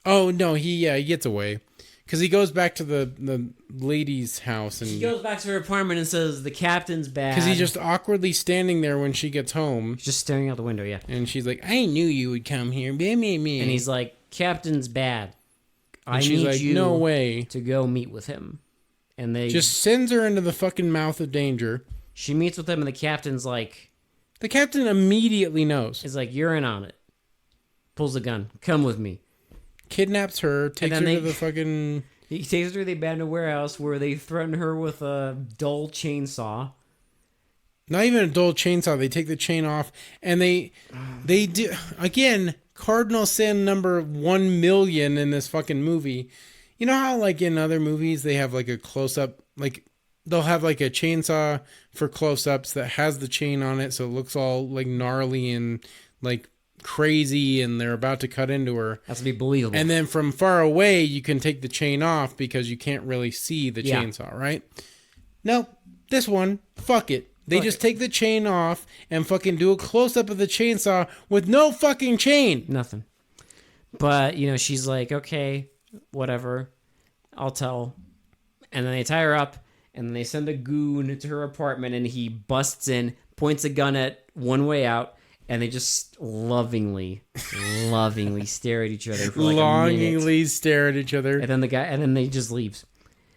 Oh no, he gets away. Because he goes back to the lady's house. And he goes back to her apartment and says, the captain's bad. Because he's just awkwardly standing there when she gets home. Just staring out the window, yeah. And she's like, I knew you would come here. And he's like, captain's bad. I she's need like, you no way. to go meet with him. And they Just sends her into the fucking mouth of danger. she meets with him, and the captain's like, The captain immediately knows. is like, you're in on it. Pulls a gun. Come with me. Kidnaps her, takes her to the fucking... He takes her to the abandoned warehouse where they threaten her with a dull chainsaw. Not even a dull chainsaw. They take the chain off, and they do... Again, cardinal sin number 1,000,000 in this fucking movie. You know how, like, in other movies, they have, like, a close-up... Like, they'll have, like, a chainsaw for close-ups that has the chain on it, so it looks all, like, gnarly and, like... crazy, and they're about to cut into her. Has to be believable. And then from far away, you can take the chain off because you can't really see the chainsaw, right? Nope. This one, fuck it. They just take the chain off and fucking do a close-up of the chainsaw with no fucking chain. Nothing. But, you know, she's like, okay, whatever. I'll tell. And then they tie her up, and then they send a goon to her apartment, and he busts in, points a gun at One Way Out, and they just lovingly stare at each other for like a minute. Stare at each other. And then they just leaves.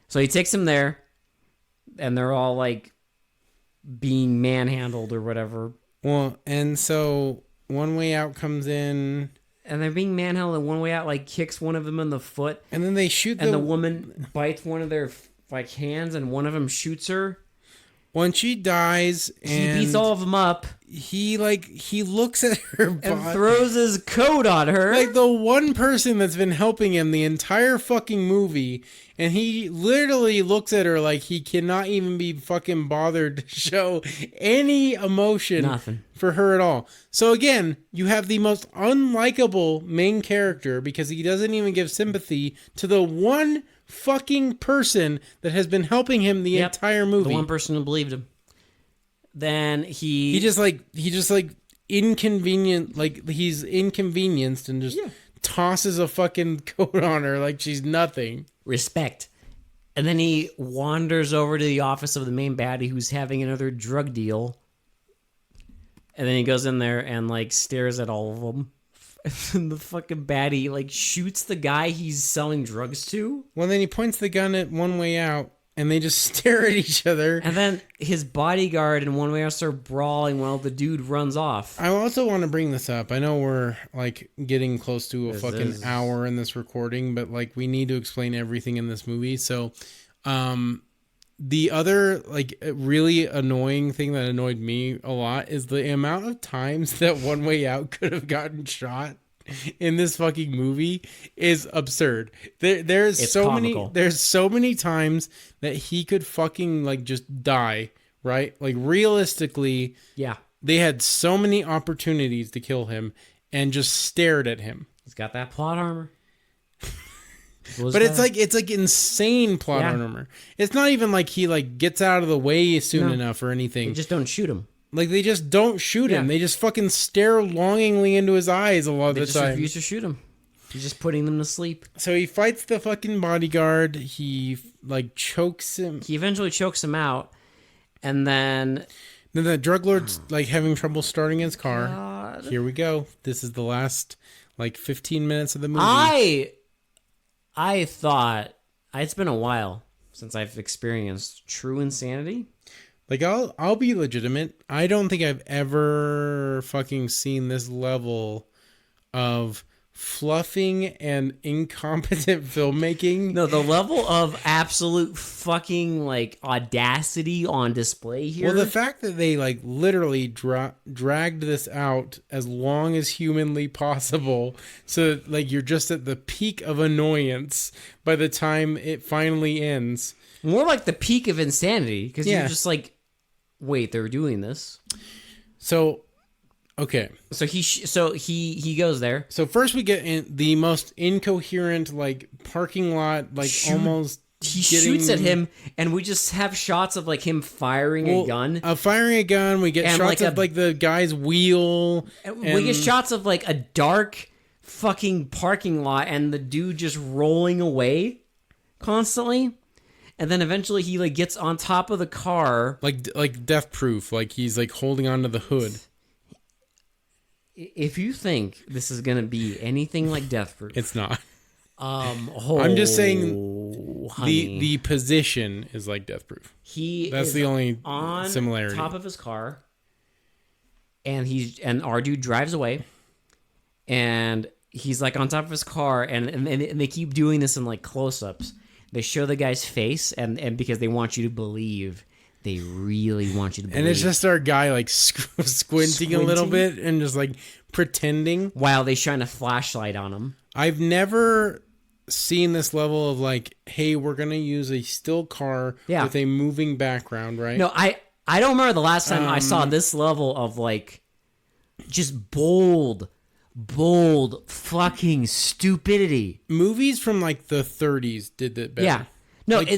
So he takes him there, and they're all like being manhandled or whatever. Well, and so One Way Out comes in. And they're being manhandled, and One Way Out like kicks one of them in the foot. And then they shoot and the woman bites one of their like hands, and one of them shoots her. When she dies, and he beats all of them up. He looks at her body and throws his coat on her. Like the one person that's been helping him the entire fucking movie, and he literally looks at her like he cannot even be fucking bothered to show any emotion for her at all. So again, you have the most unlikable main character because he doesn't even give sympathy to the one fucking person that has been helping him the entire movie. The one person who believed him. Then he just inconvenient, like he's inconvenienced and just tosses a fucking coat on her like she's nothing. Respect. And then he wanders over to the office of the main baddie who's having another drug deal. And then he goes in there and like stares at all of them. And the fucking baddie like shoots the guy he's selling drugs to. Well, then he points the gun at One Way Out, and they just stare at each other. And then his bodyguard and One Way Out start brawling while the dude runs off. I also want to bring this up. I know we're like getting close to a hour in this recording, but like we need to explain everything in this movie. So, the other like really annoying thing that annoyed me a lot is the amount of times that One Way Out could have gotten shot in this fucking movie is absurd. There's so many times that he could fucking like just die, right? Like realistically, they had so many opportunities to kill him and just stared at him. He's got that plot armor. But it's like insane plot armor. It's not even like he like gets out of the way soon enough or anything. They just don't shoot him. Like they just don't shoot him. They just fucking stare longingly into his eyes a lot of the time. They just refuse to shoot him. He's just putting them to sleep. So he fights the fucking bodyguard. He like chokes him. He eventually chokes him out, and then the drug lord's like having trouble starting his car. God. Here we go. This is the last like 15 minutes of the movie. I thought it's been a while since I've experienced true insanity. Like I'll be legitimate. I don't think I've ever fucking seen this level of fluffing and incompetent filmmaking. No, the level of absolute fucking like audacity on display here. Well, the fact that they like literally dragged this out as long as humanly possible, so that, like you're just at the peak of annoyance by the time it finally ends. More like the peak of insanity, because you're just like, wait, they're doing this. So. Okay. So he goes there. So first we get in the most incoherent like parking lot, like almost he shoots at him, and we just have shots of like him firing a gun. Firing a gun. We get shots like of like the guy's wheel. We get shots of like a dark fucking parking lot, and the dude just rolling away constantly. And then eventually he like gets on top of the car, like Death Proof, like he's like holding onto the hood. If you think this is going to be anything like Death Proof... It's not. I'm just saying honey. the position is like Death Proof. That's the only on similarity. Top of his car, and our dude drives away, and he's like on top of his car, and they keep doing this in like close-ups. They show the guy's face, and because they want you to believe. They really want you to believe. And it's just our guy like squinting a little bit and just like pretending. While they shine a flashlight on him. I've never seen this level of like, hey, we're going to use a still car with a moving background, right? No, I don't remember the last time I saw this level of like just bold fucking stupidity. Movies from like the 30s did that better. Yeah. No, like,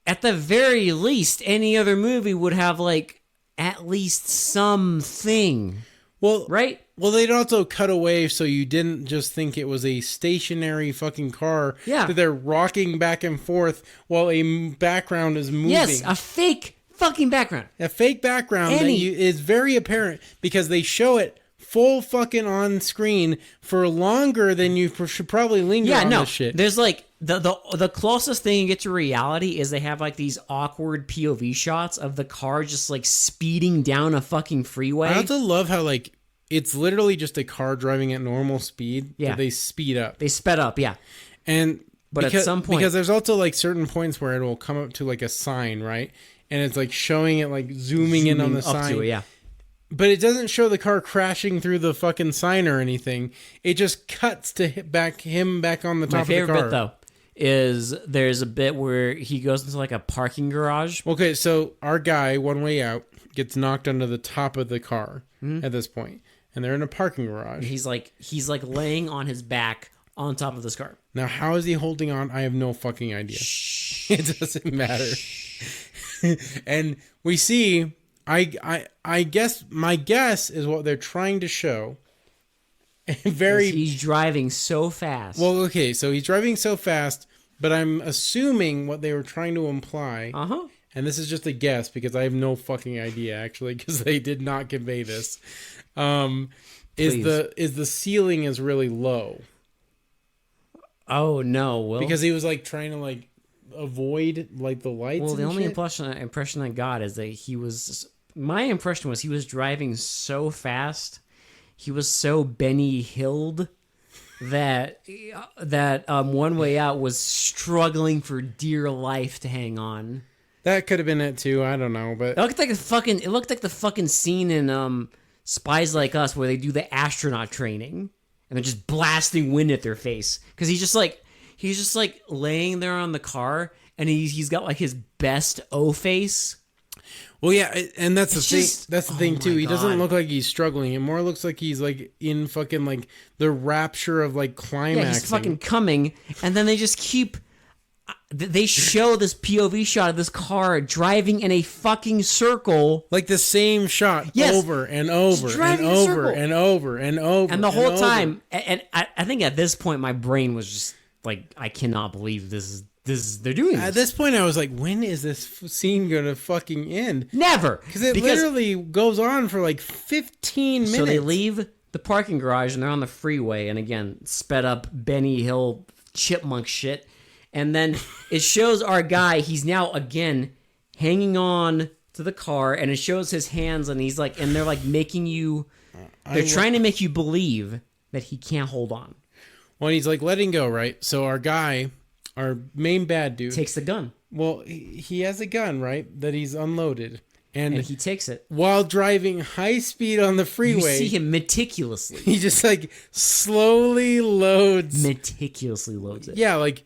at the very least, any other movie would have like at least something. Well, right? Well, they'd also cut away so you didn't just think it was a stationary fucking car that they're rocking back and forth while a background is moving. Yes, a fake fucking background. A fake background is very apparent because they show it full fucking on screen for longer than you should probably linger on this shit. There's like the closest thing you get to reality is they have like these awkward POV shots of the car just like speeding down a fucking freeway. I also love how like it's literally just a car driving at normal speed. Yeah, but they speed up. They sped up. Yeah, but at some point, because there's also like certain points where it will come up to like a sign, right? And it's like showing it like zooming in on the sign. To it, yeah. But it doesn't show the car crashing through the fucking sign or anything. It just cuts to him back on the top of the car. My favorite bit, though, is there's a bit where he goes into like a parking garage. Okay, so our guy, One Way Out, gets knocked onto the top of the car at this point, and they're in a parking garage. He's like laying on his back on top of this car. Now, how is he holding on? I have no fucking idea. It doesn't matter. And we see... I guess my guess is what they're trying to show. He's driving so fast. Well, okay, so he's driving so fast, but I'm assuming what they were trying to imply. And this is just a guess because I have no fucking idea actually because they did not convey this. Is the ceiling is really low? Oh no, Will. Because he was like trying to like avoid like the lights. Well, the only shit? impression I got is that he was. My impression was he was driving so fast, he was so Benny Hilled that One Way Out was struggling for dear life to hang on. That could have been it too. I don't know, but it looked like the fucking scene in Spies Like Us where they do the astronaut training and they're just blasting wind at their face because he's just like laying there on the car and he's got like his best O face. Well, yeah, and that's the thing. That's the thing too. He doesn't look like he's struggling. It more looks like he's like in fucking like the rapture of like climaxing. Yeah, he's fucking coming, and then they just keep. They show this POV shot of this car driving in a fucking circle, like the same shot over and over and over and over and over, and the whole time. And I think at this point, my brain was just like, I cannot believe this is. They're doing this. At this point, I was like, when is this scene going to fucking end? Never. Because it literally goes on for like 15 minutes. So they leave the parking garage and they're on the freeway. And again, sped up Benny Hill chipmunk shit. And then it shows our guy. He's now, again, hanging on to the car. And it shows his hands. And he's like, and they're like making you, they're trying to make you believe that he can't hold on. Well, he's like letting go, right? So our guy... Our main bad dude takes the gun. Well, he has a gun, right? That he's unloaded. And he takes it. While driving high speed on the freeway. You see him meticulously. He just like slowly loads. Meticulously loads it. Yeah, like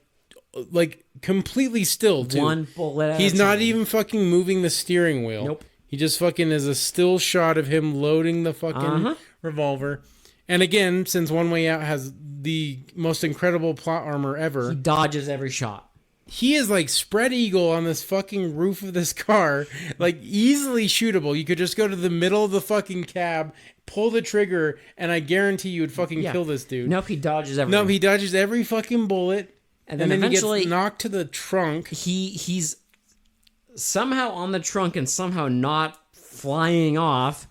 completely still, too. One bullet at He's not even fucking moving the steering wheel. Nope. He just fucking is a still shot of him loading the fucking revolver. And again, since One Way Out has the most incredible plot armor ever, he dodges every shot. He is like spread eagle on this fucking roof of this car, like easily shootable. You could just go to the middle of the fucking cab, pull the trigger, and I guarantee you would fucking kill this dude. Nope, he dodges everything. Nope, he dodges every fucking bullet, and then eventually he gets knocked to the trunk. He's somehow on the trunk and somehow not flying off.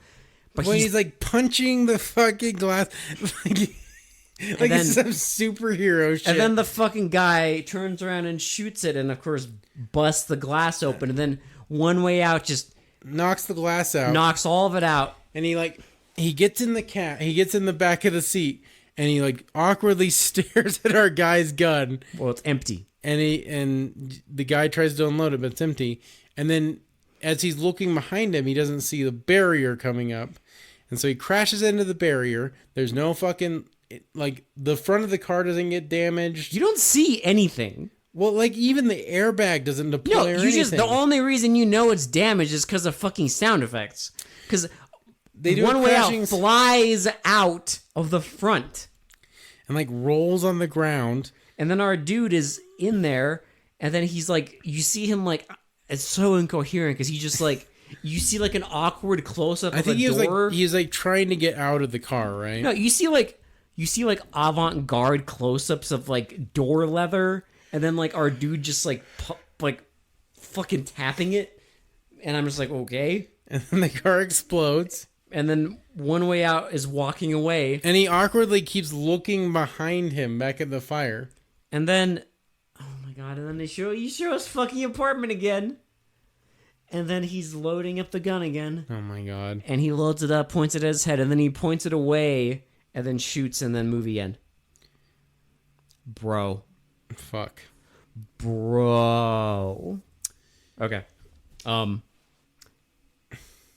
But he's like punching the fucking glass. Like then, it's some superhero shit. and then the fucking guy turns around and shoots it, and of course busts the glass open, and then One Way Out just knocks the glass out. knocks all of it out. And he gets in the back of the seat, and he like awkwardly stares at our guy's gun. Well, it's empty. And the guy tries to unload it, but it's empty. And then as he's looking behind him, he doesn't see the barrier coming up. And so he crashes into the barrier. There's no fucking, like, the front of the car doesn't get damaged. You don't see anything. Well, like, even the airbag doesn't deploy No, or you anything. just, the only reason you know it's damaged is because of fucking sound effects. Because One Way Out flies out of the front. And, like, rolls on the ground. And then our dude is in there, and then he's like, you see him like, it's so incoherent because he just like, you see like an awkward close up of a door. He's like trying to get out of the car, right? No, you see like avant-garde close-ups of like door leather, and then like our dude just like fucking tapping it, and I'm just like, okay. And then the car explodes. And then One Way Out is walking away, and he awkwardly keeps looking behind him back at the fire. And then, oh my god! And then you show us fucking apartment again. And then he's loading up the gun again. Oh my god. And he loads it up, points it at his head, and then he points it away, and then shoots, and then movie end. Bro. Fuck. Bro. Okay.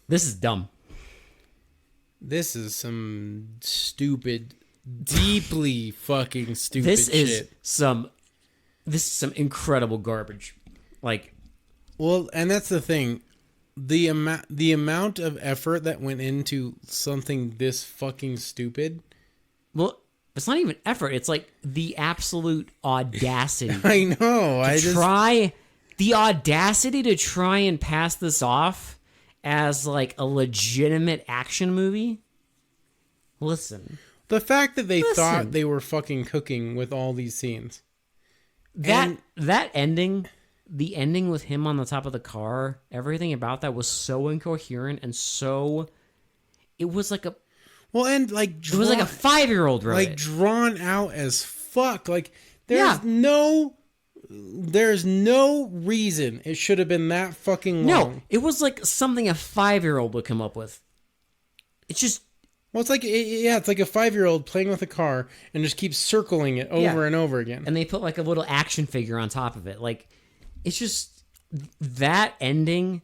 This is dumb. This is some stupid, deeply fucking stupid This shit. is some incredible garbage. Like, well, and that's the thing. The amount of effort that went into something this fucking stupid. well, it's not even effort. It's like the absolute audacity. I know. The audacity to try and pass this off as like a legitimate action movie. Listen. The fact that they thought they were fucking cooking with all these scenes. That ending, the ending with him on the top of the car, everything about that was so incoherent and so, it was like a, well, and like it was like a 5-year-old wrote like it. drawn out as fuck. Like there's no reason it should have been that fucking long. No, it was like something a 5-year-old would come up with. It's just, well, it's like it's like a 5-year-old playing with a car and just keeps circling it over and over again. And they put like a little action figure on top of it. Like, it's just, that ending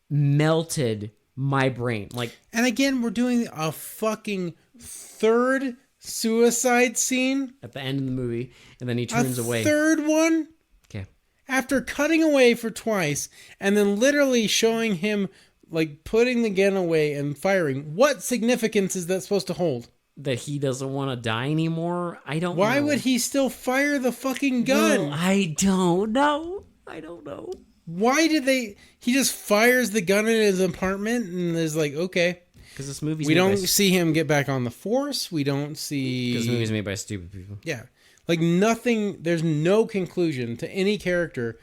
melted my brain. Like, and again, we're doing a fucking third suicide scene at the end of the movie, and then he turns away. Third one? Okay. After cutting away for twice, and then literally showing him like putting the gun away and firing. What significance is that supposed to hold? That he doesn't want to die anymore? I don't know. Why would he still fire the fucking gun? No, I don't know. Why did they... He just fires the gun in his apartment and is like, okay. Because this movie's we don't see him get back on the force. We don't see... Because this movie's made by stupid people. Yeah. Like nothing... There's no conclusion to any character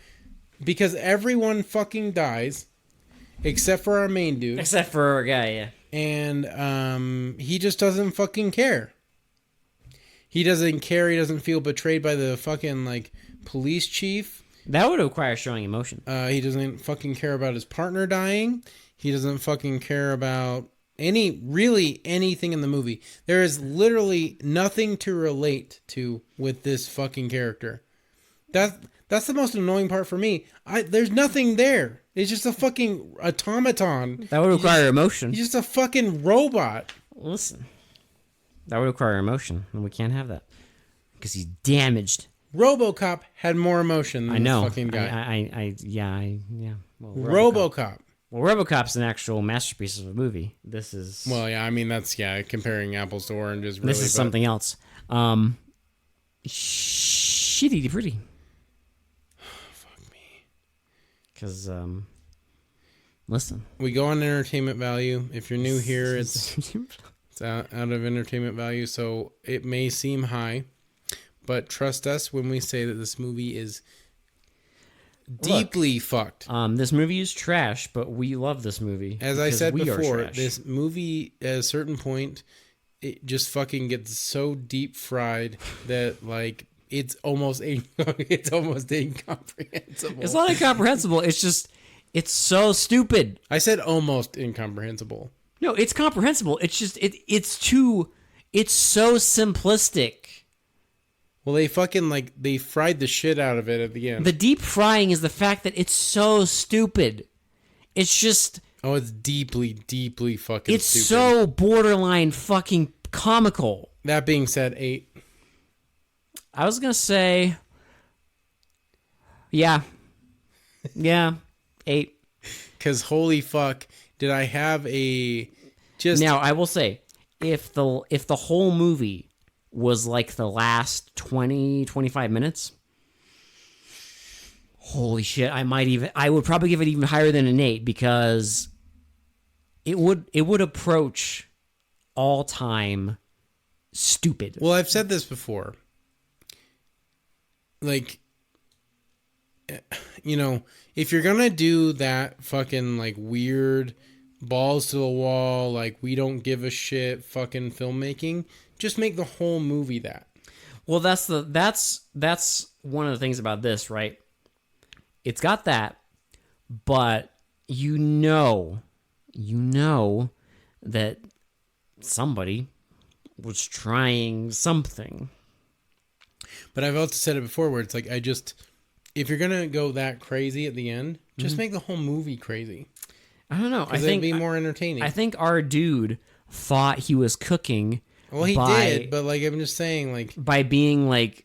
because everyone fucking dies except for our main dude. Except for our guy, yeah. And he just doesn't fucking care. He doesn't care. He doesn't feel betrayed by the fucking like police chief. That would require showing emotion. He doesn't fucking care about his partner dying. He doesn't fucking care about anything in the movie. There is literally nothing to relate to with this fucking character. That's the most annoying part for me. There's nothing there. It's just a fucking automaton. That would require emotion. He's just a fucking robot. Listen. That would require emotion, and we can't have that. Because he's damaged. RoboCop had more emotion than I know. this fucking guy. Yeah. Well, RoboCop. Well, RoboCop's an actual masterpiece of a movie. This is... Well, yeah, I mean, that's, comparing apples to oranges, really. This is something else. Shitty pretty. Fuck me. Because, listen. We go on entertainment value. If you're new here, it's out of entertainment value, so it may seem high. But trust us when we say that this movie is deeply fucked. This movie is trash, but we love this movie. As I said before, this movie at a certain point it just fucking gets so deep fried that like it's almost incomprehensible. It's not incomprehensible. It's just, it's so stupid. I said almost incomprehensible. No, it's comprehensible. It's just, it's so simplistic. Well, they fucking like they fried the shit out of it at the end. The deep frying is the fact that it's so stupid. It's just, oh, it's deeply, deeply fucking it's stupid. so borderline fucking comical. That being said, 8. I was gonna say, yeah, 8. Because holy fuck, did I have a just Now I will say, if the whole movie was like the last 20-25 minutes, holy shit, I would probably give it even higher than an 8, because it would approach all time stupid. Well, I've said this before. Like, you know, if you're gonna do that fucking like weird balls to the wall, like we don't give a shit fucking filmmaking, just make the whole movie that. Well, that's one of the things about this, right? It's got that, but you know that somebody was trying something. But I've also said it before where it's like, if you're going to go that crazy at the end, just make the whole movie crazy. I don't know. I It'd think be more entertaining. I think our dude thought he was cooking. Well, he did, but like, I'm just saying, like, by being like,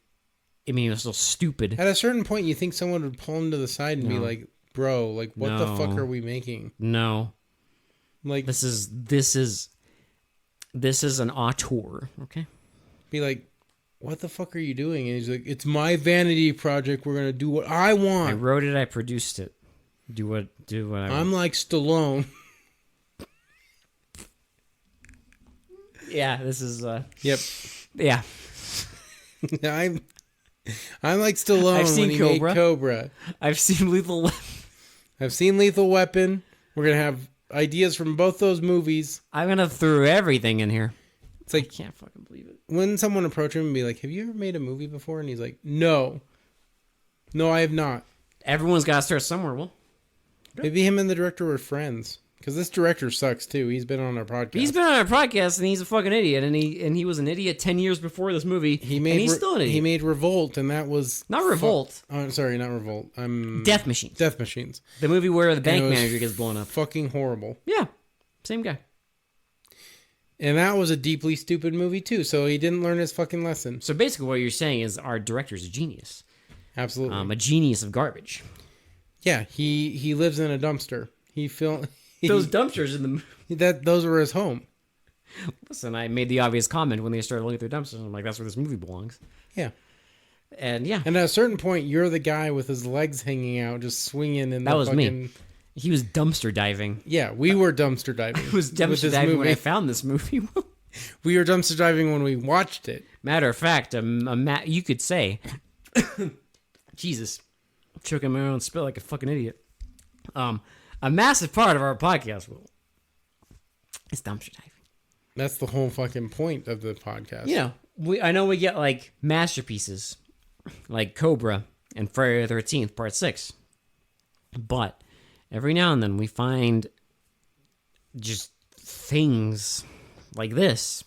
I mean, it was so stupid. at a certain point, you think someone would pull him to the side and be like, bro, like, what the fuck are we making? No. Like, This is an auteur, okay? be like, what the fuck are you doing? And he's like, it's my vanity project. We're gonna do what I want. I wrote it. I produced it. Do what I I'm like Stallone. Yeah, this is. Yep. Yeah, I'm like Stallone I've seen when he Cobra. made Cobra. I've seen Lethal. I've seen Lethal Weapon. We're gonna have ideas from both those movies. I'm gonna throw everything in here. It's like, I can't fucking believe it. when someone approach him and be like, have you ever made a movie before? And he's like, no, I have not. Everyone's got to start somewhere. Well, Maybe him and the director were friends. Because this director sucks too. He's been on our podcast. he's been on our podcast and he's a fucking idiot. And he was an idiot 10 years before this movie. And he's still an idiot. He made Revolt, and that was Not Revolt. Oh, sorry, not Revolt. Death Machines. Death Machines. The movie where the bank And it was manager gets blown up. Fucking horrible. Yeah, same guy. And that was a deeply stupid movie too. So he didn't learn his fucking lesson. So basically, what you're saying is our director's a genius. Absolutely. A genius of garbage. Yeah, he lives in a dumpster. Those dumpsters in the movie. Those were his home. Listen, I made the obvious comment when they started looking through dumpsters. I'm like, that's where this movie belongs. Yeah. And yeah, And at a certain point, you're the guy with his legs hanging out, just swinging in that the was fucking... me. He was dumpster diving. Yeah, we were dumpster diving. I was with dumpster this diving when movie. I found this movie. We were dumpster diving when we watched it. Matter of fact, you could say, Jesus, choking my own spit like a fucking idiot. A massive part of our podcast is dumpster diving. That's the whole fucking point of the podcast. You know, I know we get like masterpieces like Cobra and Friday the 13th Part 6. But every now and then we find just things like this.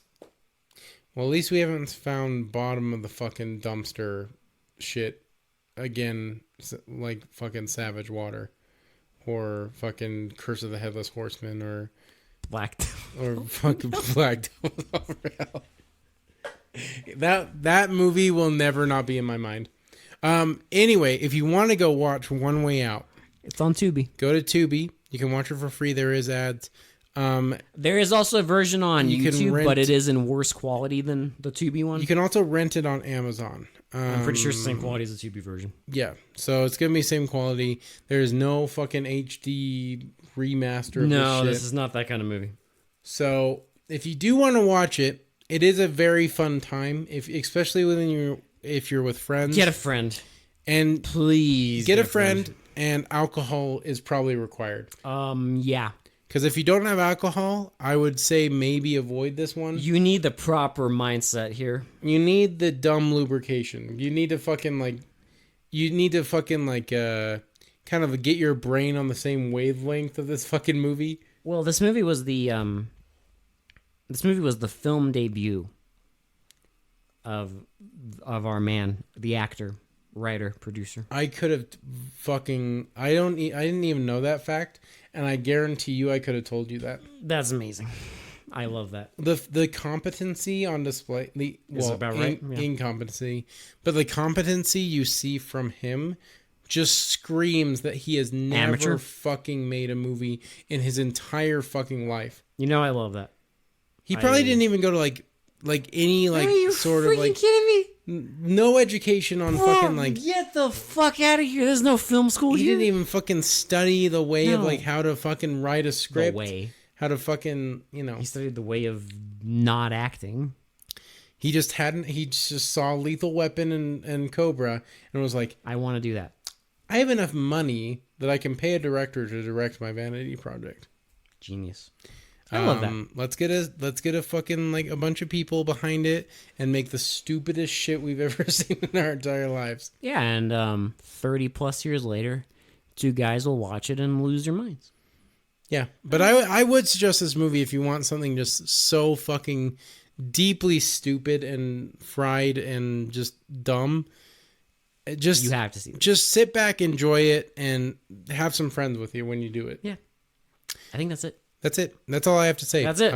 Well, at least we haven't found bottom of the fucking dumpster shit again, like fucking Savage Water or fucking Curse of the Headless Horseman or Black. fucking Black Devil Over Hell. That movie will never not be in my mind. Anyway, if you want to go watch One Way Out, It's on Tubi. go to Tubi. You can watch it for free. There is ads. There is also a version on You can YouTube, rent- but it is in worse quality than the Tubi one. You can also rent it on Amazon. I'm pretty sure it's the same quality as the Tubi version. Yeah, so it's gonna be same quality. There's no fucking HD remaster. No, of this shit. is not that kind of movie. So if you do want to watch it, it is a very fun time. Especially if you're with friends, Get a friend. and Please get a friend. And alcohol is probably required Yeah. Because if you don't have alcohol, I would say maybe avoid this one. You need the proper mindset here. You need the dumb lubrication. You need to fucking kind of get your brain on the same wavelength of this fucking movie. Well, this movie was the film debut of our man, the actor, writer, producer. I could have I didn't even know that fact, and I guarantee you I could have told you that. That's amazing. I love that. The competency on display, about right? Yeah. Incompetency, but the competency you see from him just screams that he has never Amateur? fucking made a movie in his entire fucking life. You know I love that. He probably didn't even go to like any Are you sort of freaking kidding me? no education on fucking like. Get the fuck out of here! There's no film school He here. didn't even fucking study the way of No. like how to fucking write a script. The way. How to fucking, He studied the way of not acting. He just saw Lethal Weapon and Cobra and was like, I want to do that. I have enough money that I can pay a director to direct my vanity project. Genius. I love that. Let's get a fucking like a bunch of people behind it and make the stupidest shit we've ever seen in our entire lives. Yeah, and 30 plus years later, two guys will watch it and lose their minds. Yeah, but I would suggest this movie if you want something just so fucking deeply stupid and fried and just dumb. You have to see it. Just sit back, enjoy it, and have some friends with you when you do it. Yeah. I think that's it. That's it. That's all I have to say. That's it.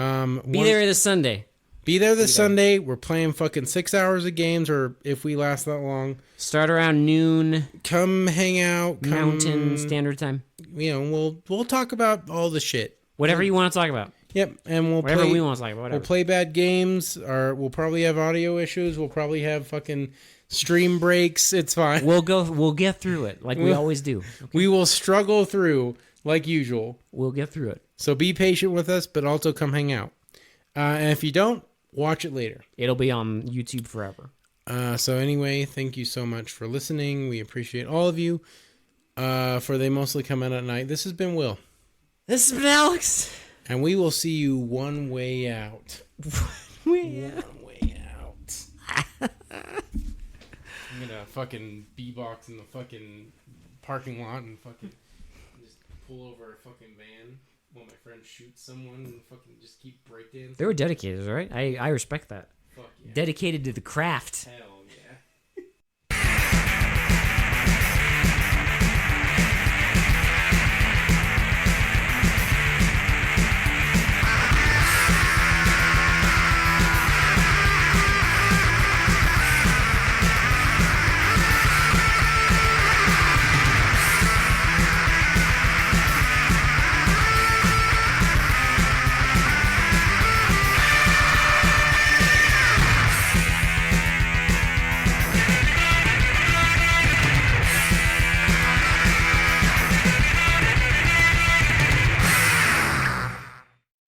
Be there this Sunday. Be there this Sunday. We're playing fucking 6 hours of games, or if we last that long. Start around noon. Come hang out. Mountain Standard Time. We'll talk about all the shit. Whatever you want to talk about. Yep, and Whatever we want to talk about. Whatever. We'll play bad games, or we'll probably have audio issues. We'll probably have fucking stream breaks. It's fine. We'll get through it like we always do. Okay? We will struggle through like usual. We'll get through it. So be patient with us, but also come hang out. And if you don't, watch it later. It'll be on YouTube forever. So anyway, thank you so much for listening. We appreciate all of you. For They Mostly Come Out at Night. This has been Will. This has been Alex. And we will see you one way out. One way out. I'm gonna fucking B-box in the fucking parking lot and fucking just pull over a fucking van while my friend shoots someone and fucking just keep breakdancing. They were dedicated, all right? I respect that. Fuck yeah. Dedicated to the craft. Hell yeah.